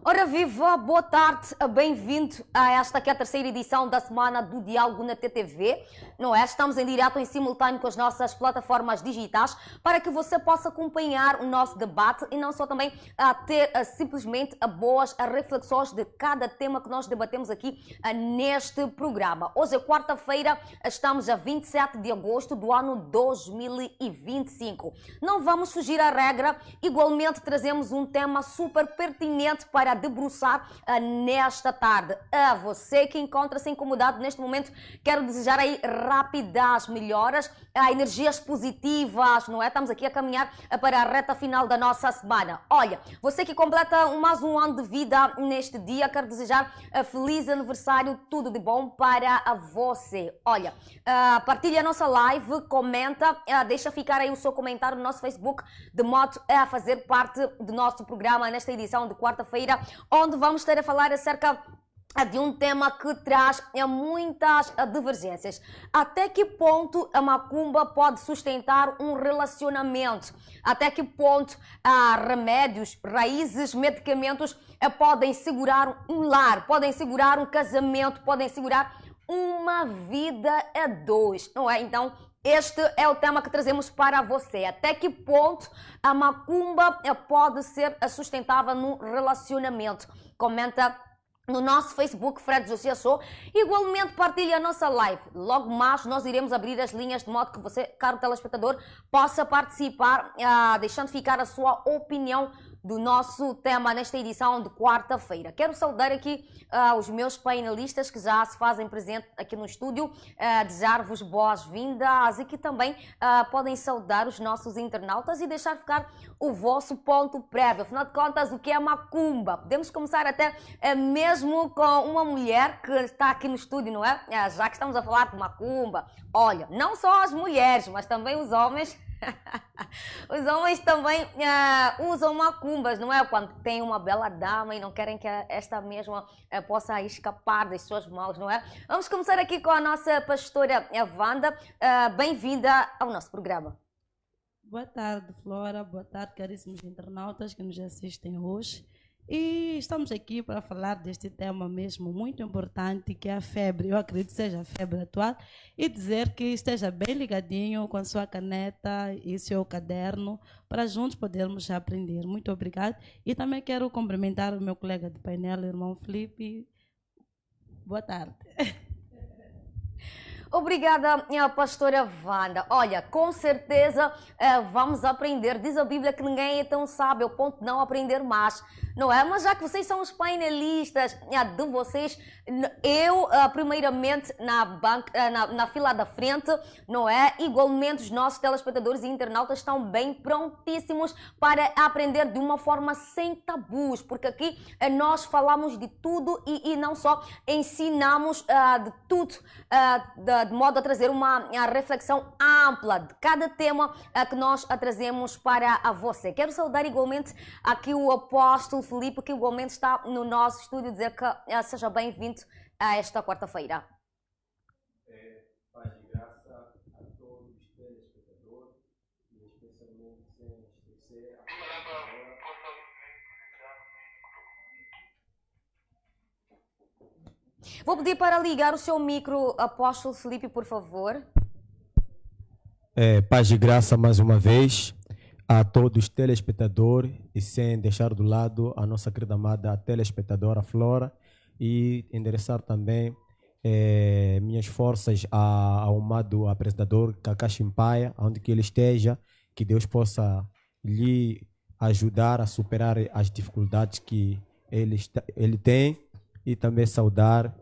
Ora viva, boa tarde, bem-vindo a esta que é a terceira edição da semana do Diálogo na TTV, não é? Estamos em direto em simultâneo com as nossas plataformas digitais para que você possa acompanhar o nosso debate e não só também a ter simplesmente boas reflexões de cada tema que nós debatemos aqui neste programa. Hoje é quarta-feira, estamos a 27 de agosto do ano 2025. Não vamos fugir à regra, igualmente trazemos um tema super pertinente para debruçar nesta tarde. A você que encontra-se incomodado neste momento, quero desejar aí rápidas melhoras, energias positivas, não é? Estamos aqui a caminhar para a reta final da nossa semana. Olha, você que completa mais um ano de vida neste dia, quero desejar feliz aniversário, tudo de bom para você. Olha, partilha a nossa live, comenta, deixa ficar aí o seu comentário no nosso Facebook, de modo a fazer parte do nosso programa nesta edição de quarta-feira, onde vamos ter a falar acerca de um tema que traz muitas divergências. Até que ponto a macumba pode sustentar um relacionamento? Até que ponto remédios, raízes, medicamentos podem segurar um lar, podem segurar um casamento, podem segurar uma vida a dois, não é? Então, este é o tema que trazemos para você. Até que ponto a macumba pode ser sustentável num relacionamento? Comenta no nosso Facebook, Fred José Show. Igualmente partilha a nossa live. Logo mais nós iremos abrir as linhas de modo que você, caro telespectador, possa participar, deixando ficar a sua opinião do nosso tema nesta edição de quarta-feira. Quero saudar aqui os meus painelistas que já se fazem presente aqui no estúdio, desejar-vos boas-vindas e que também podem saudar os nossos internautas e deixar ficar o vosso ponto prévio. Afinal de contas, o que é macumba? Podemos começar até mesmo com uma mulher que está aqui no estúdio, não é? Já que estamos a falar de macumba. Olha, não só as mulheres, mas também os homens. Os homens também usam macumbas, não é? Quando tem uma bela dama e não querem que esta mesma possa escapar das suas mãos, não é? Vamos começar aqui com a nossa pastora Wanda. Bem-vinda ao nosso programa. Boa tarde, Flora. Boa tarde, caríssimos internautas que nos assistem hoje. E estamos aqui para falar deste tema mesmo muito importante, que é a febre. Eu acredito que seja a febre atual. E dizer que esteja bem ligadinho com a sua caneta e seu caderno para juntos podermos aprender. Muito obrigada. E também quero cumprimentar o meu colega de painel, o irmão Felipe. Boa tarde. Obrigada, minha pastora Wanda. Olha, com certeza vamos aprender. Diz a Bíblia que ninguém é tão sábio ao ponto de não aprender mais, não é? Mas já que vocês são os painelistas de vocês, eu, primeiramente, na fila da frente, não é? Igualmente, os nossos telespectadores e internautas estão bem prontíssimos para aprender de uma forma sem tabus, porque aqui nós falamos de tudo e não só ensinamos de tudo, de modo a trazer uma reflexão ampla de cada tema que nós trazemos para você. Quero saudar igualmente aqui o apóstolo Felipe, que igualmente está no nosso estúdio, dizer que seja bem-vindo a esta quarta-feira. Paz e graça a todos os telespectadores e especialmente sem esquecer a Vou pedir para ligar o seu micro, apóstolo Felipe, por favor. Paz e graça mais uma vez a todos os telespectadores e sem deixar do lado a nossa querida amada telespectadora Flora e endereçar também minhas forças ao amado apresentador Cacá Chimpaia, onde que ele esteja, que Deus possa lhe ajudar a superar as dificuldades que ele tem e também saudar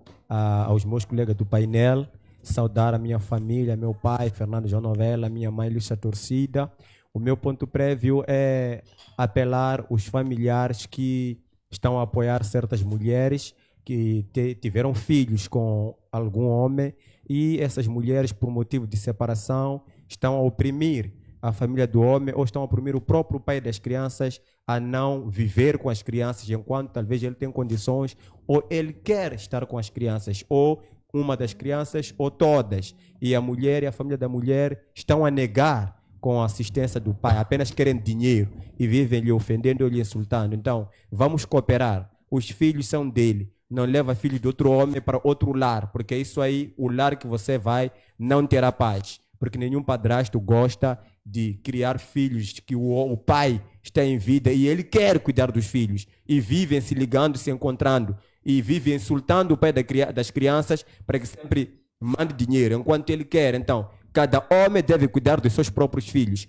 aos meus colegas do painel, saudar a minha família, meu pai, Fernando João Novella, minha mãe, Lúcia Torcida. O meu ponto prévio é apelar os familiares que estão a apoiar certas mulheres que tiveram filhos com algum homem e essas mulheres, por motivo de separação, estão a oprimir a família do homem ou estão a oprimir o próprio pai das crianças a não viver com as crianças enquanto talvez ele tem condições ou ele quer estar com as crianças ou uma das crianças ou todas. E a mulher e a família da mulher estão a negar com a assistência do pai, apenas querem dinheiro e vivem lhe ofendendo ou lhe insultando. Então, vamos cooperar. os filhos são dele. Não leva filhos de outro homem para outro lar, porque isso aí, o lar que você vai, não terá paz. Porque nenhum padrasto gosta de criar filhos que o pai está em vida e ele quer cuidar dos filhos. E vivem se ligando, se encontrando. E vivem insultando o pai das crianças para que sempre mande dinheiro, enquanto ele quer. Então, cada homem deve cuidar dos seus próprios filhos.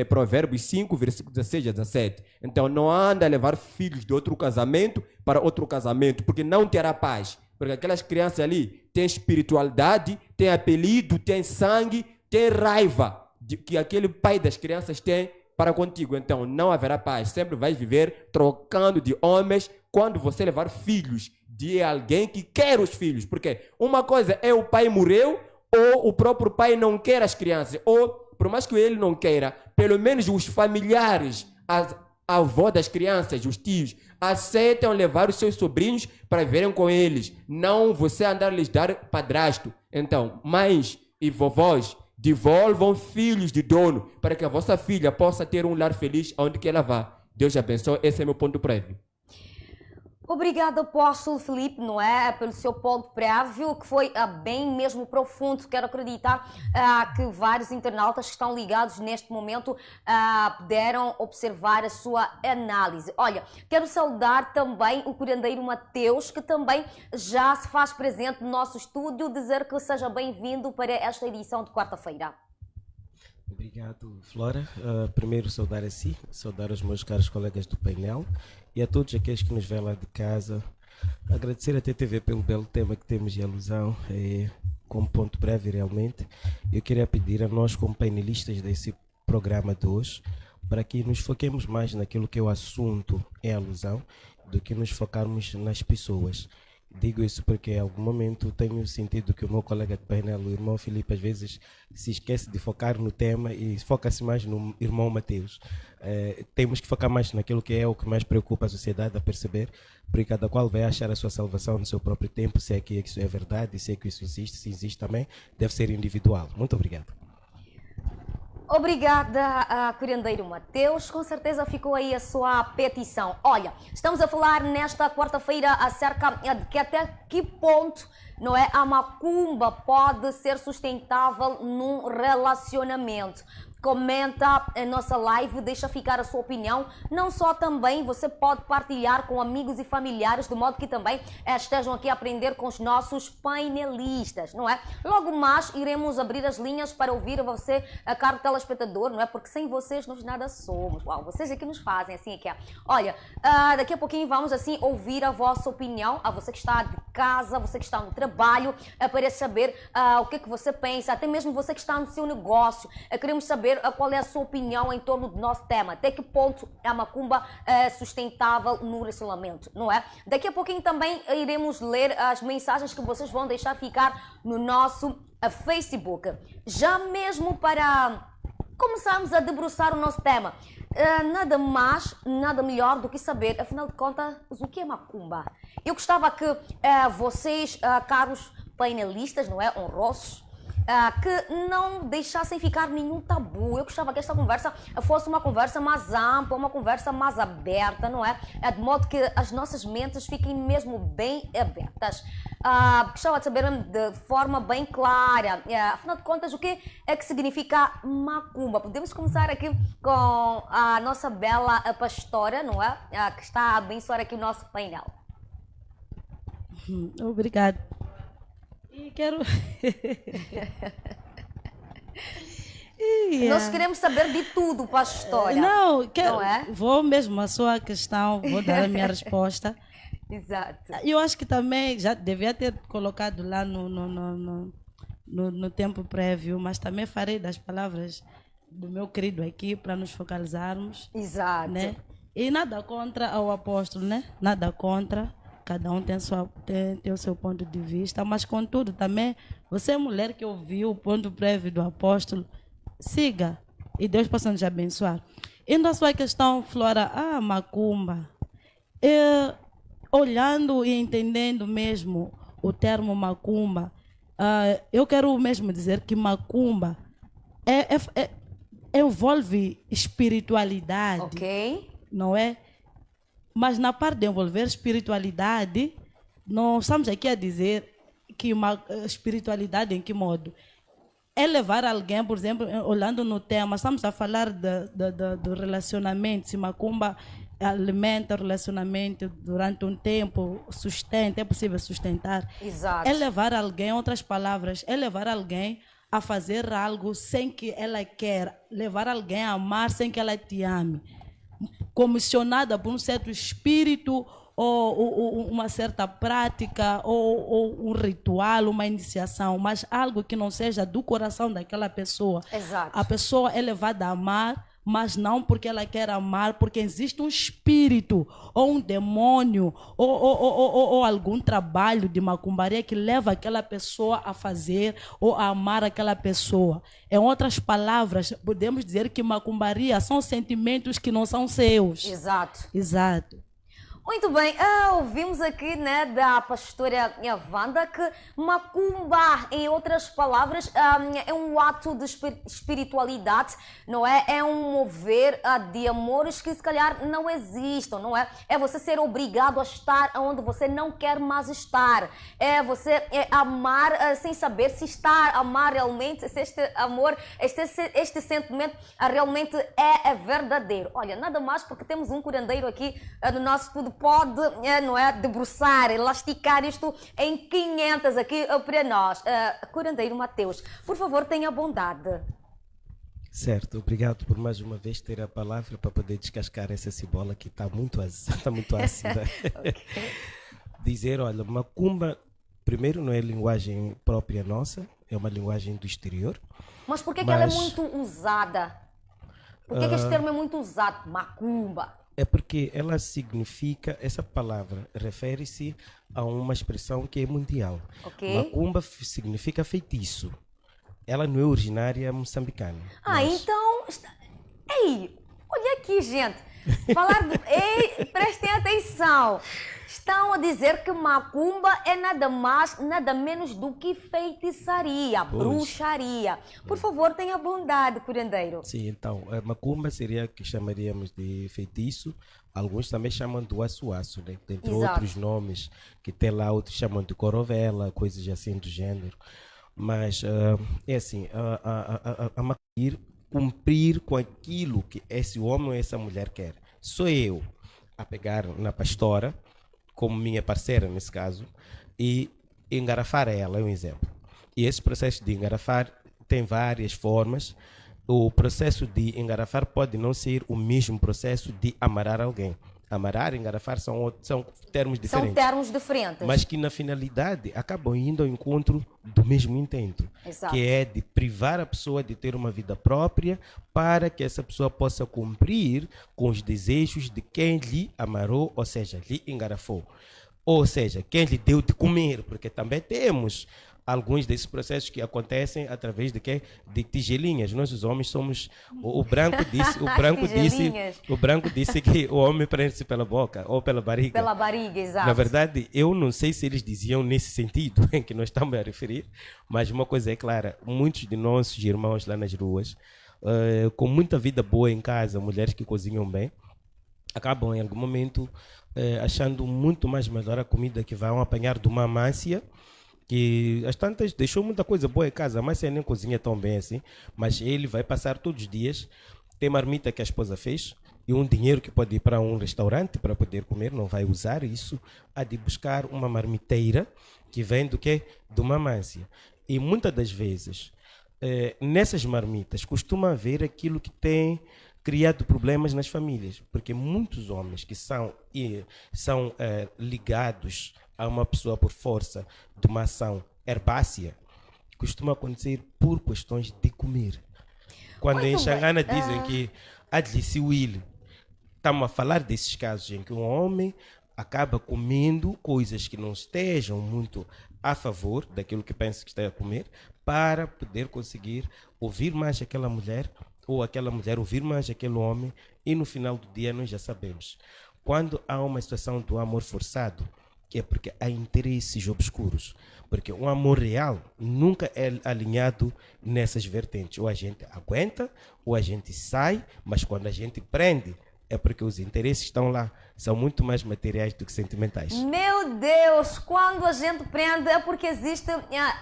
Provérbios 5, versículos 16 a 17. Então, não anda a levar filhos de outro casamento para outro casamento, porque não terá paz. Porque aquelas crianças ali têm espiritualidade, têm apelido, têm sangue, têm raiva que aquele pai das crianças tem para contigo. Então, não haverá paz. Sempre vais viver trocando de homens quando você levar filhos de alguém que quer os filhos. Porque uma coisa é o pai morreu ou o próprio pai não quer as crianças. Ou, por mais que ele não queira, pelo menos os familiares, a avó das crianças, os tios, aceitam levar os seus sobrinhos para viverem com eles. Não você andar a lhes dar padrasto. Então, mães e vovós, devolvam filhos de dono para que a vossa filha possa ter um lar feliz onde que ela vá. Deus abençoe. Esse é meu ponto prévio. Obrigada, apóstolo Filipe, não é? Pelo seu ponto prévio, que foi bem mesmo profundo. Quero acreditar que vários internautas que estão ligados neste momento puderam observar a sua análise. Olha, quero saudar também o curandeiro Mateus, que também já se faz presente no nosso estúdio, dizer que seja bem-vindo para esta edição de quarta-feira. Obrigado, Flora. Primeiro, saudar a si, saudar os meus caros colegas do painel e a todos aqueles que nos vêem lá de casa. Agradecer a TTV pelo belo tema que temos de alusão, como ponto breve realmente. Eu queria pedir a nós, como painelistas desse programa de hoje, para que nos foquemos mais naquilo que é o assunto em alusão, do que nos focarmos nas pessoas. Digo isso porque em algum momento tenho sentido que o meu colega de painel, o irmão Filipe, às vezes se esquece de focar no tema e foca-se mais no irmão Mateus. Temos que focar mais naquilo que é o que mais preocupa a sociedade a perceber, porque cada qual vai achar a sua salvação no seu próprio tempo, se é que isso é verdade, se é que isso existe, se existe também, deve ser individual. Muito obrigado. Obrigada, curandeiro Mateus. Com certeza ficou aí a sua petição. Olha, estamos a falar nesta quarta-feira acerca de que até que ponto, não é, a macumba pode ser sustentável num relacionamento. Comenta a nossa live, deixa ficar a sua opinião. Não só também você pode partilhar com amigos e familiares, de modo que também estejam aqui a aprender com os nossos painelistas, não é? Logo mais iremos abrir as linhas para ouvir você, caro telespectador, não é? Porque sem vocês nós nada somos. Uau, vocês aqui nos fazem, assim é que é. Olha, daqui a pouquinho vamos assim ouvir a vossa opinião, a você que está de casa, você que está no trabalho, para saber o que você pensa, até mesmo você que está no seu negócio. Queremos saber qual é a sua opinião em torno do nosso tema. Até que ponto a macumba é sustentável no relacionamento, não é? Daqui a pouquinho também iremos ler as mensagens que vocês vão deixar ficar no nosso Facebook. Já mesmo para começarmos a debruçar o nosso tema, nada mais, nada melhor do que saber, afinal de contas, o que é macumba? Eu gostava que vocês, caros painelistas, não é, honrosos, que não deixassem ficar nenhum tabu. Eu gostava que esta conversa fosse uma conversa mais ampla, uma conversa mais aberta, não é? De modo que as nossas mentes fiquem mesmo bem abertas. Gostava de saber de forma bem clara, afinal de contas, o que é que significa macumba? Podemos começar aqui com a nossa bela pastora, não é? Que está a abençoar aqui o nosso painel. Obrigada. E quero... Nós queremos saber de tudo, pastora. Não, não é? Vou mesmo à sua questão, vou dar a minha resposta. Exato. Eu acho que também já devia ter colocado lá no tempo prévio, mas também farei das palavras do meu querido aqui para nos focalizarmos. Exato. Né? E nada contra ao apóstolo, né? Nada contra. Cada um tem o seu ponto de vista, mas contudo também, você mulher que ouviu o ponto prévio do apóstolo, siga e Deus possa nos abençoar. Indo à sua questão, Flora, macumba, olhando e entendendo mesmo o termo macumba, eu quero mesmo dizer que macumba envolve espiritualidade, ok, não é? Mas na parte de envolver espiritualidade, não estamos aqui a dizer que uma espiritualidade em que modo? É levar alguém, por exemplo, olhando no tema, estamos a falar do relacionamento, se macumba alimenta o relacionamento durante um tempo, sustenta, é possível sustentar. Exato. É levar alguém, em outras palavras, é levar alguém a fazer algo sem que ela queira, levar alguém a amar sem que ela te ame, comissionada por um certo espírito ou uma certa prática ou um ritual, uma iniciação, mas algo que não seja do coração daquela pessoa. Exato. A pessoa é levada a amar, mas não porque ela quer amar, porque existe um espírito ou um demônio ou algum trabalho de macumbaria que leva aquela pessoa a fazer ou a amar aquela pessoa. Em outras palavras, podemos dizer que macumbaria são sentimentos que não são seus. Exato. Exato. Muito bem, ouvimos aqui, né, da pastora Wanda que macumba, em outras palavras, é um ato de espiritualidade, não é? É um mover de amores que se calhar não existam, não é? É você ser obrigado a estar onde você não quer mais estar. É você amar sem saber se está a amar realmente, se este amor, este sentimento realmente é verdadeiro. Olha, nada mais porque temos um curandeiro aqui no nosso estudo, pode, não é, debruçar, elasticar isto em 500 aqui para nós. Curandeiro Mateus, por favor, tenha bondade. Certo, obrigado por mais uma vez ter a palavra para poder descascar essa cebola que está muito, tá muito ácida. Okay. Dizer, olha, macumba, primeiro não é linguagem própria nossa, é uma linguagem do exterior. Mas por que ela é muito usada? Por que este termo é muito usado, macumba? É porque ela significa, essa palavra refere-se a uma expressão que é mundial. Okay. Macumba significa feitiço. Ela não é originária moçambicana. Então... Ei, olha aqui, gente. Falar do... Ei, prestem atenção. Estão a dizer que macumba é nada mais, nada menos do que feitiçaria, bruxaria. Por favor, tenha bondade, curandeiro. Sim, então, a macumba seria que chamaríamos de feitiço. Alguns também chamam do aço-aço, né? Dentre outros nomes, que tem lá, outros chamam de corovela, coisas assim do gênero. Mas é assim, a macumba cumprir com aquilo que esse homem ou essa mulher quer. Sou eu a pegar na pastora, como minha parceira nesse caso, e engarrafar ela, é um exemplo. E esse processo de engarrafar tem várias formas. O processo de engarrafar pode não ser o mesmo processo de amarrar alguém. Amarrar e engarrafar são termos diferentes. São termos diferentes. Mas que na finalidade acabam indo ao encontro do mesmo intento. Exato. Que é de privar a pessoa de ter uma vida própria para que essa pessoa possa cumprir com os desejos de quem lhe amarrou, ou seja, lhe engarrafou. Ou seja, quem lhe deu de comer, porque também temos alguns desses processos que acontecem através de quê? De tigelinhas. Nós os homens somos o branco disse que o homem prende-se pela boca ou pela barriga. Pela barriga, exato. Na verdade, eu não sei se eles diziam nesse sentido em que nós estamos a referir, mas uma coisa é clara, muitos de nossos irmãos lá nas ruas, com muita vida boa em casa, mulheres que cozinham bem, acabam em algum momento achando muito mais melhor a comida que vão apanhar de uma amância, que as tantas deixou muita coisa boa em casa, mas você nem cozinha tão bem assim, mas ele vai passar todos os dias, tem marmita que a esposa fez e um dinheiro que pode ir para um restaurante para poder comer, não vai usar isso, há de buscar uma marmiteira que vem do quê? De uma amância. E muitas das vezes, nessas marmitas, costuma haver aquilo que tem criado problemas nas famílias, porque muitos homens que são ligados a uma pessoa por força de uma ação herbácea, costuma acontecer por questões de comer. Quando Muito em Xangana bem. dizem que Adlisi Will, estamos a falar desses casos em que um homem acaba comendo coisas que não estejam muito a favor daquilo que pensa que está a comer, para poder conseguir ouvir mais aquela mulher, ou aquela mulher ouvir mais aquele homem, e no final do dia nós já sabemos. Quando há uma situação do amor forçado, é porque há interesses obscuros. Porque um amor real nunca é alinhado nessas vertentes. Ou a gente aguenta, ou a gente sai, mas quando a gente prende, é porque os interesses estão lá. são muito mais materiais do que sentimentais. Meu Deus, quando a gente prende é porque existem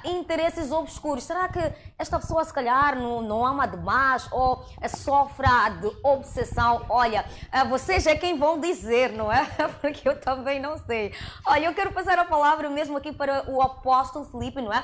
interesses obscuros. Será que esta pessoa se calhar não ama demais ou sofre de obsessão? Olha, vocês é quem vão dizer, não é? Porque eu também não sei. Olha, eu quero passar a palavra mesmo aqui para o apóstolo Felipe, não é?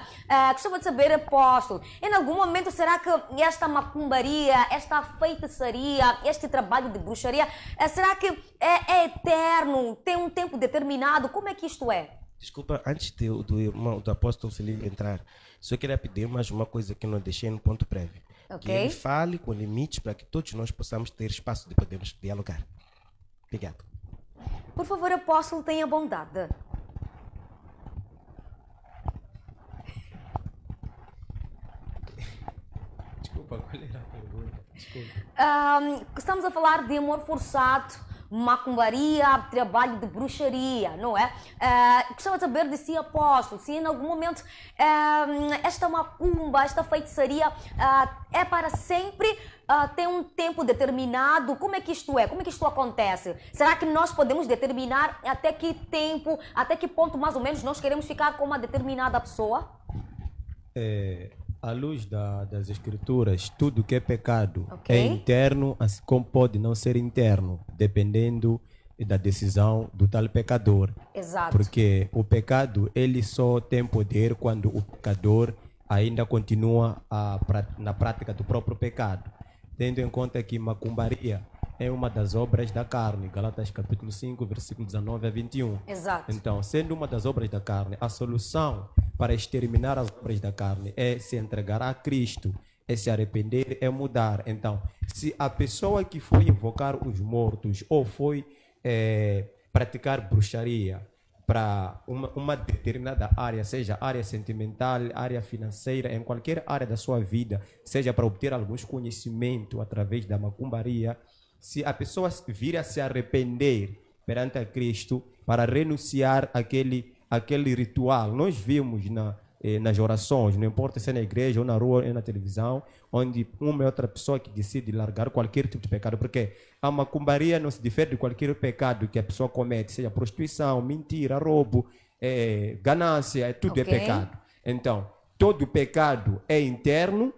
Gostava de saber, apóstolo, em algum momento será que esta macumbaria, esta feitiçaria, este trabalho de bruxaria, será que é eterno, tem um tempo determinado? Como é que isto é? Desculpa, antes do irmão, do apóstolo Felipe entrar, só queria pedir mais uma coisa que eu não deixei no ponto prévio. Ok. Que ele fale com limites para que todos nós possamos ter espaço de podermos dialogar. Obrigado. Por favor, apóstolo, tenha bondade. Desculpa, qual era a pergunta? Desculpa. Estamos a falar de amor forçado, macumbaria, trabalho de bruxaria, não é? Gostava de saber de si, apóstolo, se em algum momento esta macumba, esta feitiçaria é para sempre, tem um tempo determinado. Como é que isto é? Como é que isto acontece? Será que nós podemos determinar até que tempo, até que ponto mais ou menos nós queremos ficar com uma determinada pessoa? À luz das escrituras, tudo que é pecado Ok. é interno, assim como pode não ser interno, dependendo da decisão do tal pecador. Exato. Porque o pecado, ele só tem poder quando o pecador ainda continua na prática do próprio pecado. Tendo em conta que macumbaria é uma das obras da carne, Galatas capítulo 5, versículo 19 a 21. Exato. Então, sendo uma das obras da carne, a solução para exterminar as obras da carne é se entregar a Cristo, é se arrepender, é mudar. Então, se a pessoa que foi invocar os mortos ou foi praticar bruxaria para uma determinada área, seja área sentimental, área financeira, em qualquer área da sua vida, seja para obter alguns conhecimentos através da macumbaria, se a pessoa vir a se arrepender perante a Cristo para renunciar àquele ritual, nós vimos nas orações, não importa se é na igreja ou na rua ou na televisão, onde uma ou outra pessoa que decide largar qualquer tipo de pecado, porque a macumbaria não se difere de qualquer pecado que a pessoa comete, seja prostituição, mentira, roubo, ganância, tudo Ok. é pecado. Então, todo pecado é interno,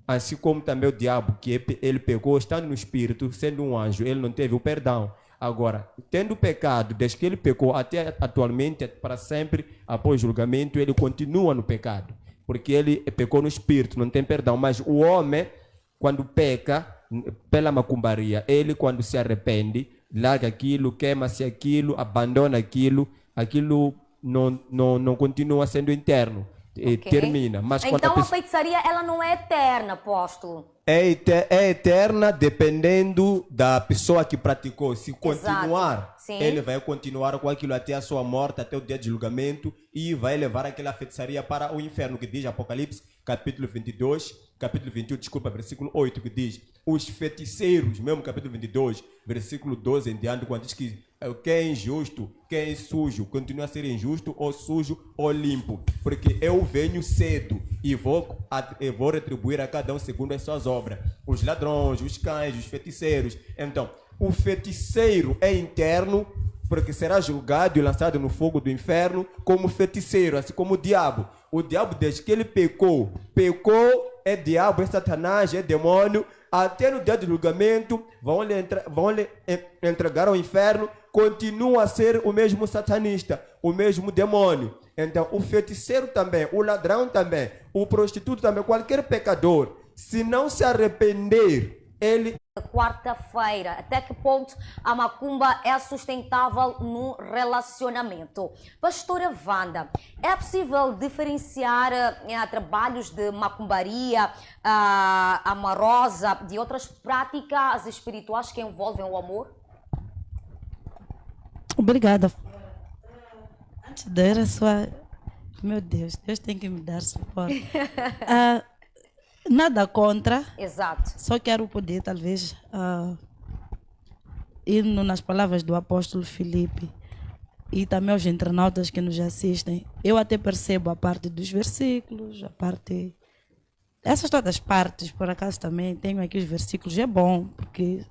assim como também o diabo, que ele pecou, estando no espírito, sendo um anjo, ele não teve o perdão. Agora, tendo pecado, desde que ele pecou até atualmente, para sempre, após o julgamento, ele continua no pecado. Porque ele pecou no espírito, não tem perdão. Mas o homem, quando peca pela macumbaria, ele quando se arrepende, larga aquilo, queima-se aquilo, abandona aquilo, aquilo não continua sendo interno. Ok. Termina. Mas quando Então a a pessoa feitiçaria ela não é eterna, apóstolo. é eterna dependendo da pessoa que praticou. Se continuar, Sim. ele vai continuar com aquilo até a sua morte, até o dia de julgamento, e vai levar aquela feitiçaria para o inferno, que diz Apocalipse, capítulo 22, capítulo 21, desculpa, versículo 8, que diz: os feiticeiros, mesmo capítulo 22, versículo 12 em diante, quando diz que quem é injusto, quem é sujo, continua a ser injusto, ou sujo, ou limpo. Porque eu venho cedo e vou retribuir a cada um segundo as suas obras. Os ladrões, os cães, os feiticeiros. Então, o feiticeiro é interno, porque será julgado e lançado no fogo do inferno como feiticeiro, assim como o diabo. O diabo, desde que ele pecou, é diabo, é satanás, é demônio, até no dia do julgamento, vão lhe entregar ao inferno, continua a ser o mesmo satanista, o mesmo demônio. Então, o feiticeiro também, o ladrão também, o prostituto também, qualquer pecador, se não se arrepender, ele... Quarta-feira, até que ponto a macumba é sustentável no relacionamento? Pastora Wanda, é possível diferenciar trabalhos de macumbaria amorosa de outras práticas espirituais que envolvem o amor? Obrigada. Antes de dar a sua... Meu Deus tem que me dar suporte. Nada contra. Exato. Só quero poder, talvez, ir nas palavras do apóstolo Felipe e também aos internautas que nos assistem. Eu até percebo a parte dos versículos, a parte... Essas todas as partes, por acaso também tenho aqui os versículos, é bom, porque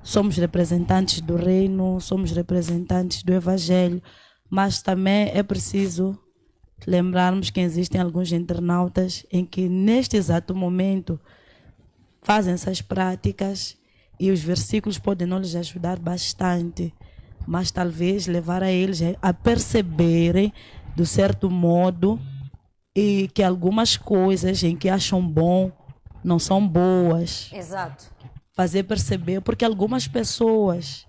somos representantes do reino, somos representantes do evangelho, mas também é preciso lembrarmos que existem alguns internautas em que neste exato momento fazem essas práticas e os versículos podem não lhes ajudar bastante, mas talvez levar a eles a perceberem de certo modo e que algumas coisas em que acham bom não são boas. Exato. Fazer perceber, porque algumas pessoas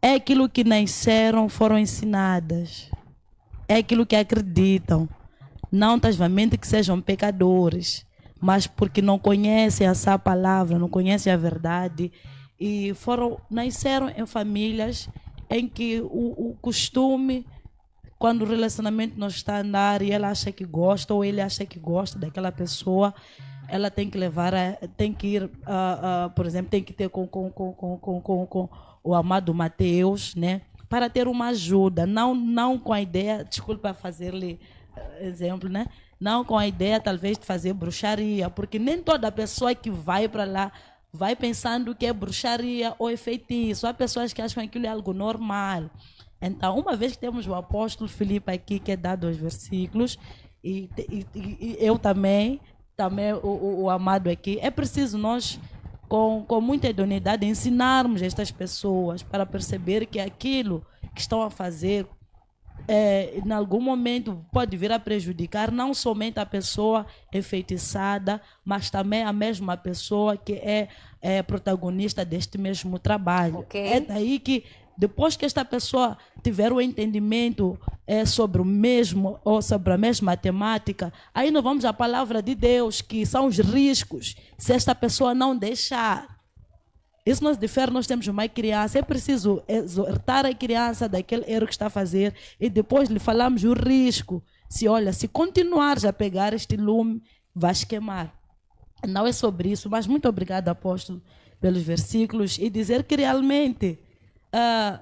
é aquilo que nasceram, foram ensinadas, é aquilo que acreditam, não tasvamente que sejam pecadores, mas porque não conhecem essa palavra, não conhecem a verdade e nasceram em famílias em que o costume, quando o relacionamento não está a andar e ela acha que gosta ou ele acha que gosta daquela pessoa, ela tem que levar, tem que ir, por exemplo, tem que ter com o amado Mateus, né? Para ter uma ajuda, não com a ideia, desculpa fazer-lhe exemplo, né? Não com a ideia talvez de fazer bruxaria, porque nem toda pessoa que vai para lá vai pensando que é bruxaria ou é feitiço. Há pessoas que acham que aquilo é algo normal. Então, uma vez que temos o apóstolo Filipe aqui, que é dado os versículos, e eu também o amado aqui, é preciso nós, com muita idoneidade, ensinarmos estas pessoas para perceber que aquilo que estão a fazer, em algum momento pode vir a prejudicar não somente a pessoa enfeitiçada, mas também a mesma pessoa que é protagonista deste mesmo trabalho. Okay. É daí que depois que esta pessoa tiver o entendimento sobre o mesmo ou sobre a mesma temática, aí nós vamos à palavra de Deus, que são os riscos, se esta pessoa não deixar. Isso nos difere, nós temos uma criança, é preciso exortar a criança daquele erro que está a fazer e depois lhe falamos o risco. Se continuares a pegar este lume, vais queimar. Não é sobre isso, mas muito obrigada, apóstolo, pelos versículos e dizer que realmente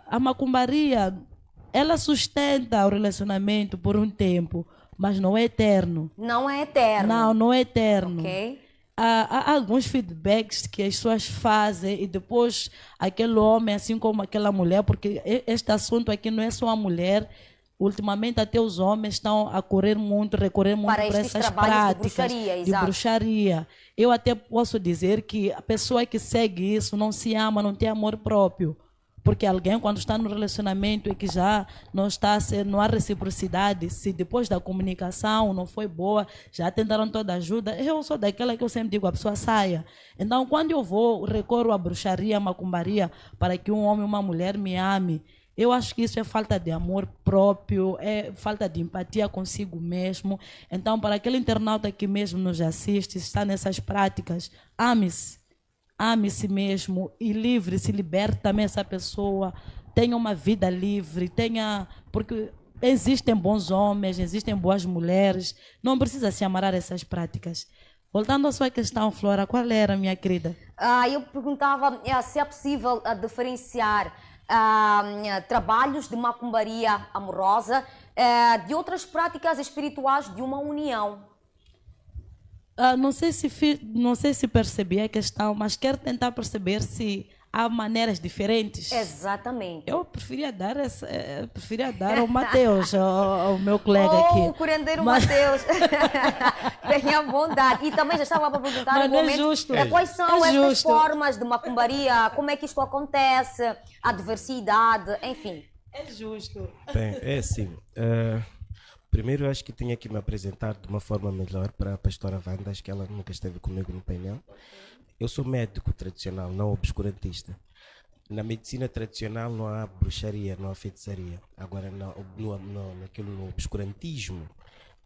a macumbaria, ela sustenta o relacionamento por um tempo, mas não é eterno. Não é eterno. Não é eterno. Ok. Há alguns feedbacks que as pessoas fazem e depois aquele homem, assim como aquela mulher, porque este assunto aqui não é só a mulher, ultimamente até os homens estão a recorrer muito para essas práticas de bruxaria. Eu até posso dizer que a pessoa que segue isso não se ama, não tem amor próprio. Porque alguém, quando está no relacionamento e que já não há reciprocidade, se depois da comunicação não foi boa, já tentaram toda ajuda, eu sou daquela que eu sempre digo, a pessoa saia. Então, quando eu recorro à bruxaria, à macumbaria, para que um homem ou uma mulher me ame, eu acho que isso é falta de amor próprio, é falta de empatia consigo mesmo. Então, para aquele internauta que mesmo nos assiste, está nessas práticas, ame-se. Ame-se mesmo e livre, se liberte também essa pessoa, tenha uma vida livre, porque existem bons homens, existem boas mulheres, não precisa se amarrar a essas práticas. Voltando à sua questão, Flora, qual era, minha querida? Eu perguntava se é possível diferenciar trabalhos de macumbaria amorosa de outras práticas espirituais de uma união. Não sei se percebi a questão, mas quero tentar perceber se há maneiras diferentes. Exatamente. Eu preferia dar ao Mateus, ao meu colega aqui. O curandeiro Mateus. Tenha bondade. E também já estava para perguntar quais são essas formas de macumbaria, como é que isto acontece, a diversidade, enfim. É justo. Bem, é assim. Primeiro, eu acho que tinha que me apresentar de uma forma melhor para a pastora Wanda, acho que ela nunca esteve comigo no painel. Eu sou médico tradicional, não obscurantista. Na medicina tradicional não há bruxaria, não há feitiçaria. Agora, no obscurantismo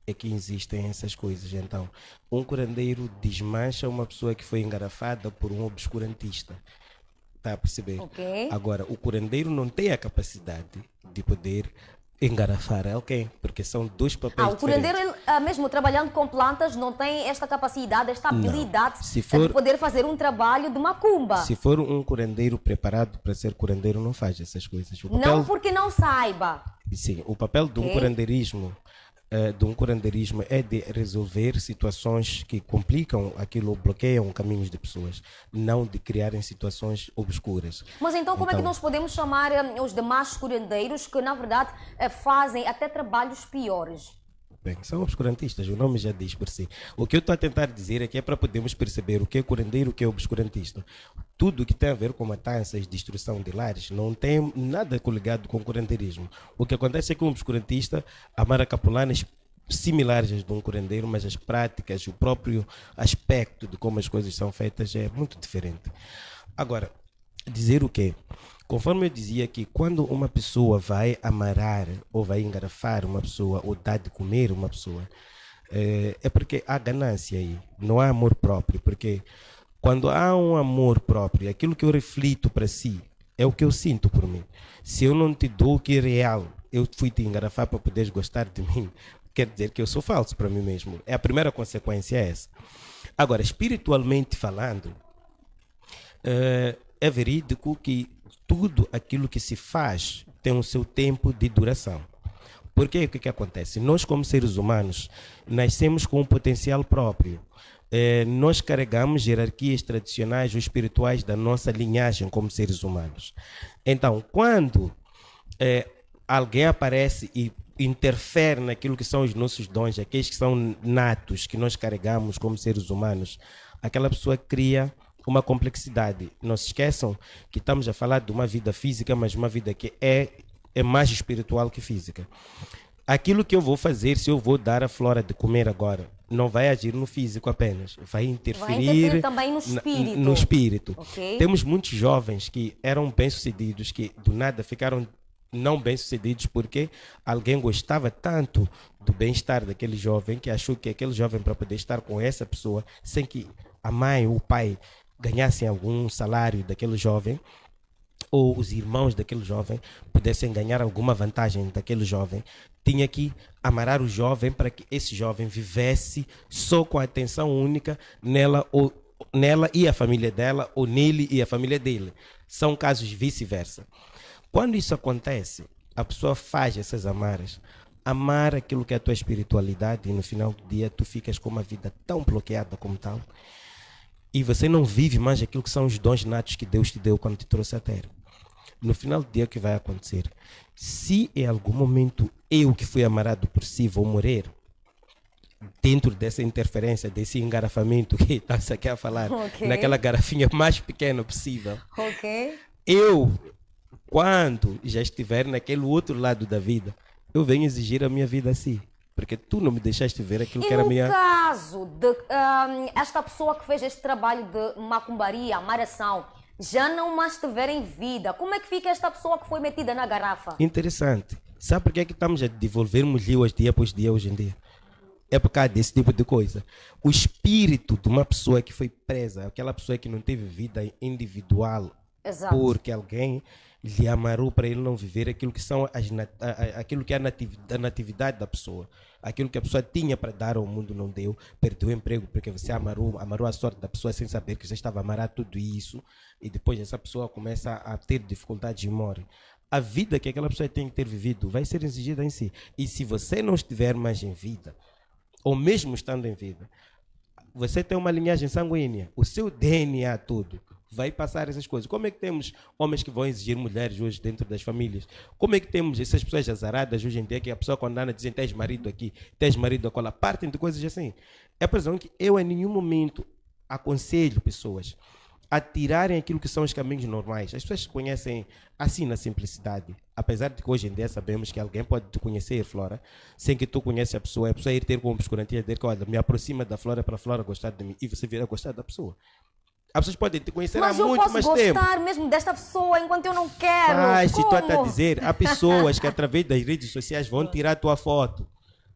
é que existem essas coisas. Então, um curandeiro desmancha uma pessoa que foi engarrafada por um obscurantista. Está a perceber? Okay. Agora, o curandeiro não tem a capacidade de poder engarrafar alguém, porque são dois papéis diferentes. O curandeiro, mesmo trabalhando com plantas, não tem esta capacidade, esta habilidade de poder fazer um trabalho de macumba. Se for um curandeiro preparado para ser curandeiro, não faz essas coisas. Não porque não saiba. Sim, o papel de um curandeirismo de um curanderismo é de resolver situações que complicam aquilo, bloqueiam caminhos de pessoas, não de criarem situações obscuras. Mas então como é que nós podemos chamar os demais curandeiros que, na verdade, fazem até trabalhos piores? Bem, são obscurantistas, o nome já diz por si. O que eu estou a tentar dizer é que é para podermos perceber o que é curandeiro e o que é obscurantista. Tudo que tem a ver com matanças, destruição de lares, não tem nada coligado com curandeirismo. O que acontece é que um obscurantista amarra capulanas similares às de um curandeiro, mas as práticas, o próprio aspecto de como as coisas são feitas é muito diferente. Agora, dizer o quê? Conforme eu dizia que quando uma pessoa vai amarrar ou vai engarrafar uma pessoa ou dar de comer uma pessoa, é porque há ganância aí, não há amor próprio, porque quando há um amor próprio, aquilo que eu reflito para si é o que eu sinto por mim. Se eu não te dou o que é real, eu fui te engarrafar para poderes gostar de mim, quer dizer que eu sou falso para mim mesmo. É a primeira consequência é essa. Agora, espiritualmente falando, é verídico que tudo aquilo que se faz tem o seu tempo de duração. Porque o que acontece? Nós, como seres humanos, nascemos com um potencial próprio. Nós carregamos hierarquias tradicionais ou espirituais da nossa linhagem como seres humanos. Então, quando alguém aparece e interfere naquilo que são os nossos dons, aqueles que são natos, que nós carregamos como seres humanos, aquela pessoa cria uma complexidade. Não se esqueçam que estamos a falar de uma vida física, mas uma vida que é mais espiritual que física. Aquilo que eu vou fazer, se eu vou dar a Flora de comer agora, não vai agir no físico apenas, vai interferir também no espírito. No espírito. Okay. Temos muitos jovens que eram bem-sucedidos, que do nada ficaram não bem-sucedidos porque alguém gostava tanto do bem-estar daquele jovem que achou que aquele jovem, para poder estar com essa pessoa, sem que a mãe ou o pai ganhassem algum salário daquele jovem, ou os irmãos daquele jovem pudessem ganhar alguma vantagem daquele jovem, tinha que amarrar o jovem para que esse jovem vivesse só com a atenção única nela e a família dela, ou nele e a família dele. São casos vice-versa. Quando isso acontece, a pessoa faz essas amarras, amar aquilo que é a tua espiritualidade, e no final do dia tu ficas com uma vida tão bloqueada como tal, e você não vive mais aquilo que são os dons natos que Deus te deu quando te trouxe à Terra. No final do dia, o que vai acontecer? Se em algum momento eu que fui amarrado por si vou morrer, dentro dessa interferência, desse engarrafamento que está aqui a falar, Okay. naquela garrafinha mais pequena possível, Ok. eu, quando já estiver naquele outro lado da vida, eu venho exigir a minha vida assim. Porque tu não me deixaste ver aquilo que E era no minha... caso de esta pessoa que fez este trabalho de macumbaria, amaração, já não mais estiver em vida, como é que fica esta pessoa que foi metida na garrafa? Interessante. Sabe por que é que estamos a devolvermos livros dia após dia hoje em dia? É por causa desse tipo de coisa. O espírito de uma pessoa que foi presa, aquela pessoa que não teve vida individual, Exato. porque alguém lhe amarrou para ele não viver aquilo que são aquilo que é a natividade da pessoa, aquilo que a pessoa tinha para dar ao mundo não deu, perdeu o emprego porque você amarrou a sorte da pessoa sem saber que você estava a amarrar tudo isso, e depois essa pessoa começa a ter dificuldades e morre. A vida que aquela pessoa tem que ter vivido vai ser exigida em si, e se você não estiver mais em vida, ou mesmo estando em vida, você tem uma linhagem sanguínea, o seu DNA todo vai passar essas coisas. Como é que temos homens que vão exigir mulheres hoje dentro das famílias? Como é que temos essas pessoas azaradas hoje em dia, que a pessoa quando anda dizem tens marido aqui, tens marido acolá, partem de coisas assim. É por isso que eu em nenhum momento aconselho pessoas a tirarem aquilo que são os caminhos normais. As pessoas se conhecem assim na simplicidade. Apesar de que hoje em dia sabemos que alguém pode te conhecer, Flora, sem que tu conheça a pessoa ir ter com obscurantismo, dizer que olha, me aproxima da Flora para a Flora gostar de mim, e você vir a gostar da pessoa. As pessoas podem te conhecer há muito mais tempo. Mas eu posso gostar mesmo desta pessoa enquanto eu não quero. Mas se tu Como? está a dizer, há pessoas que através das redes sociais vão tirar a tua foto.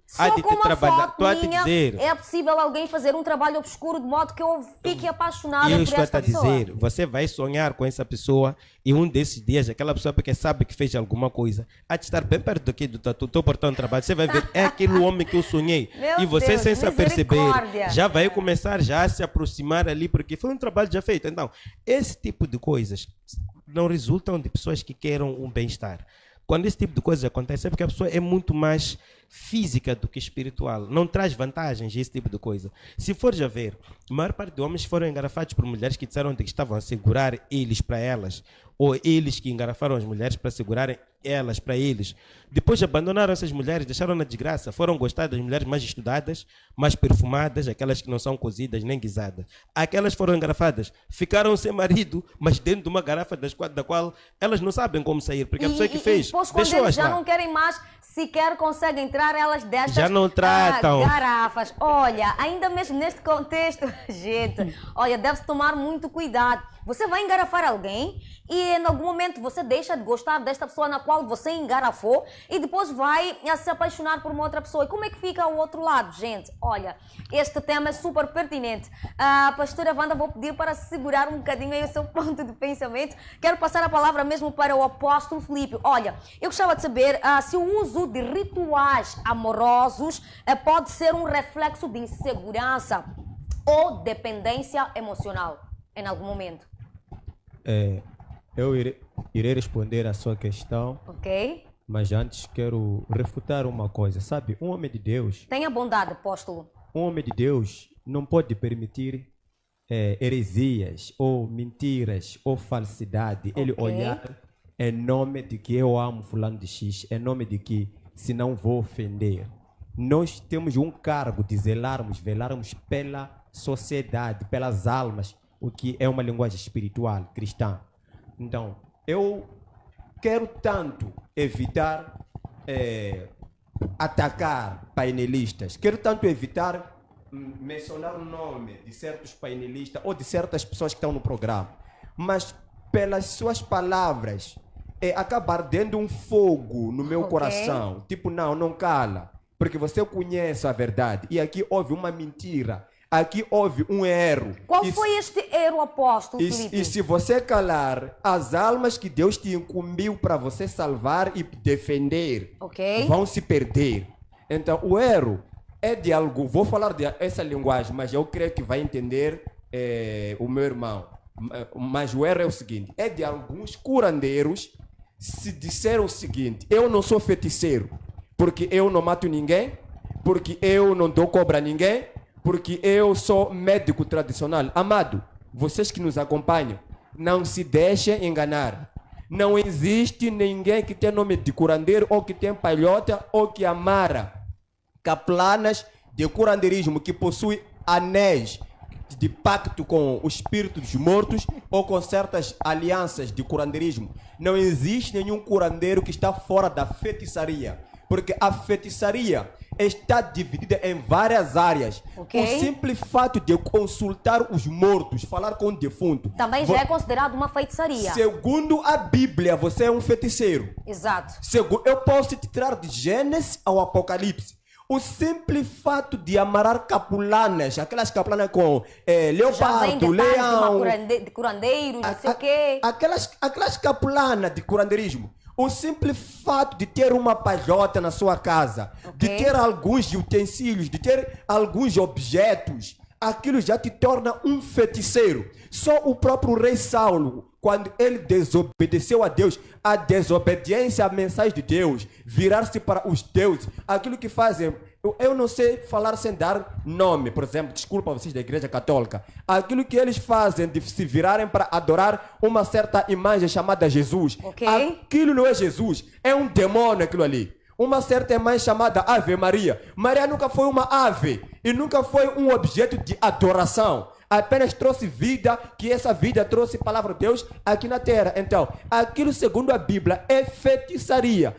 Só de com te uma trabalhar. foto Tu a te minha dizer. é possível alguém fazer um trabalho obscuro de modo que eu fique apaixonada Eu por estou a esta te pessoa. dizer, você vai sonhar com essa pessoa e um desses dias, aquela pessoa porque sabe que fez alguma coisa, há de estar bem perto daqui do teu portão de trabalho, você vai ver, é aquele homem que eu sonhei. Meu E você Deus, sem se aperceber, misericórdia. já vai começar já a se aproximar ali, porque foi um trabalho já feito. Então, esse tipo de coisas não resultam de pessoas que queiram um bem-estar. Quando esse tipo de coisa acontece é porque a pessoa é muito mais física do que espiritual. Não traz vantagens esse tipo de coisa. Se fores a ver, a maior parte de homens foram engarafados por mulheres que disseram que estavam a segurar eles para elas, ou eles que engarafaram as mulheres para segurarem elas para eles. Depois abandonaram essas mulheres, deixaram na desgraça. Foram gostar das mulheres mais estudadas, mais perfumadas, aquelas que não são cozidas nem guisadas. Aquelas foram engarafadas, ficaram sem marido, mas dentro de uma garrafa da qual elas não sabem como sair, porque a pessoa que fez depois, quando deixou-as eles já lá. não querem mais, sequer conseguem entrar, elas destas Já não tratam. Garrafas. Olha, ainda mesmo neste contexto, gente, olha, deve-se tomar muito cuidado. Você vai engarrafar alguém e em algum momento você deixa de gostar desta pessoa na qual você engarrafou e depois vai se apaixonar por uma outra pessoa. E como é que fica o outro lado, gente? Olha, este tema é super pertinente. A pastora Wanda, vou pedir para segurar um bocadinho aí o seu ponto de pensamento. Quero passar a palavra mesmo para o apóstolo Filipe. Olha, eu gostava de saber se o uso de rituais amorosos pode ser um reflexo de insegurança ou dependência emocional em algum momento. Eu irei responder a sua questão, Ok? mas antes quero refutar uma coisa. Sabe, um homem de Deus, Tenha bondade, apóstolo. não pode permitir heresias ou mentiras ou falsidade. Ele Ok. olhar em nome de que eu amo fulano de X, em nome de que se não vou ofender. Nós temos um cargo de velarmos pela sociedade, pelas almas, o que é uma linguagem espiritual, cristã. Então, eu quero tanto evitar atacar painelistas, quero tanto evitar mencionar o nome de certos painelistas ou de certas pessoas que estão no programa, mas pelas suas palavras acaba ardendo um fogo no meu coração, tipo, não cala, porque você conhece a verdade e aqui houve uma mentira. Aqui houve um erro. Qual foi este erro, apóstolo Filipe? E se você calar, as almas que Deus te incumbiu para você salvar e defender vão se perder. Então, o erro é de algo. Vou falar dessa linguagem, mas eu creio que vai entender o meu irmão. Mas o erro é o seguinte: é de alguns curandeiros se disseram o seguinte: eu não sou feiticeiro, porque eu não mato ninguém, porque eu não dou cobra a ninguém, porque eu sou médico tradicional. Amado, vocês que nos acompanham, não se deixem enganar. Não existe ninguém que tem nome de curandeiro, ou que tem palhota, ou que amara. Caplanas de curandeirismo que possuem anéis de pacto com o espírito dos mortos, ou com certas alianças de curandeirismo. Não existe nenhum curandeiro que está fora da feitiçaria, porque a feitiçaria está dividida em várias áreas. O simples fato de consultar os mortos, falar com o defunto, também já é considerado uma feitiçaria. Segundo a Bíblia, você é um feiticeiro. Exato. Eu posso te tirar de Gênesis ao Apocalipse. O simples fato de amarrar capulanas, aquelas capulanas com leopardo, leão, de curandeiros, não sei o quê. Aquelas capulanas de curandeirismo. O simples fato de ter uma palhota na sua casa, de ter alguns utensílios, de ter alguns objetos, aquilo já te torna um feiticeiro. Só o próprio rei Saulo, quando ele desobedeceu a Deus, a desobediência à mensagem de Deus, virar-se para os deuses, aquilo que fazem, eu não sei falar sem dar nome, por exemplo, desculpa vocês da Igreja Católica, aquilo que eles fazem de se virarem para adorar uma certa imagem chamada Jesus, aquilo não é Jesus, é um demônio aquilo ali. Uma certa imagem chamada Ave Maria. Maria nunca foi uma ave e nunca foi um objeto de adoração. Apenas trouxe vida, que essa vida trouxe a palavra de Deus aqui na terra. Então, aquilo segundo a Bíblia é feitiçaria.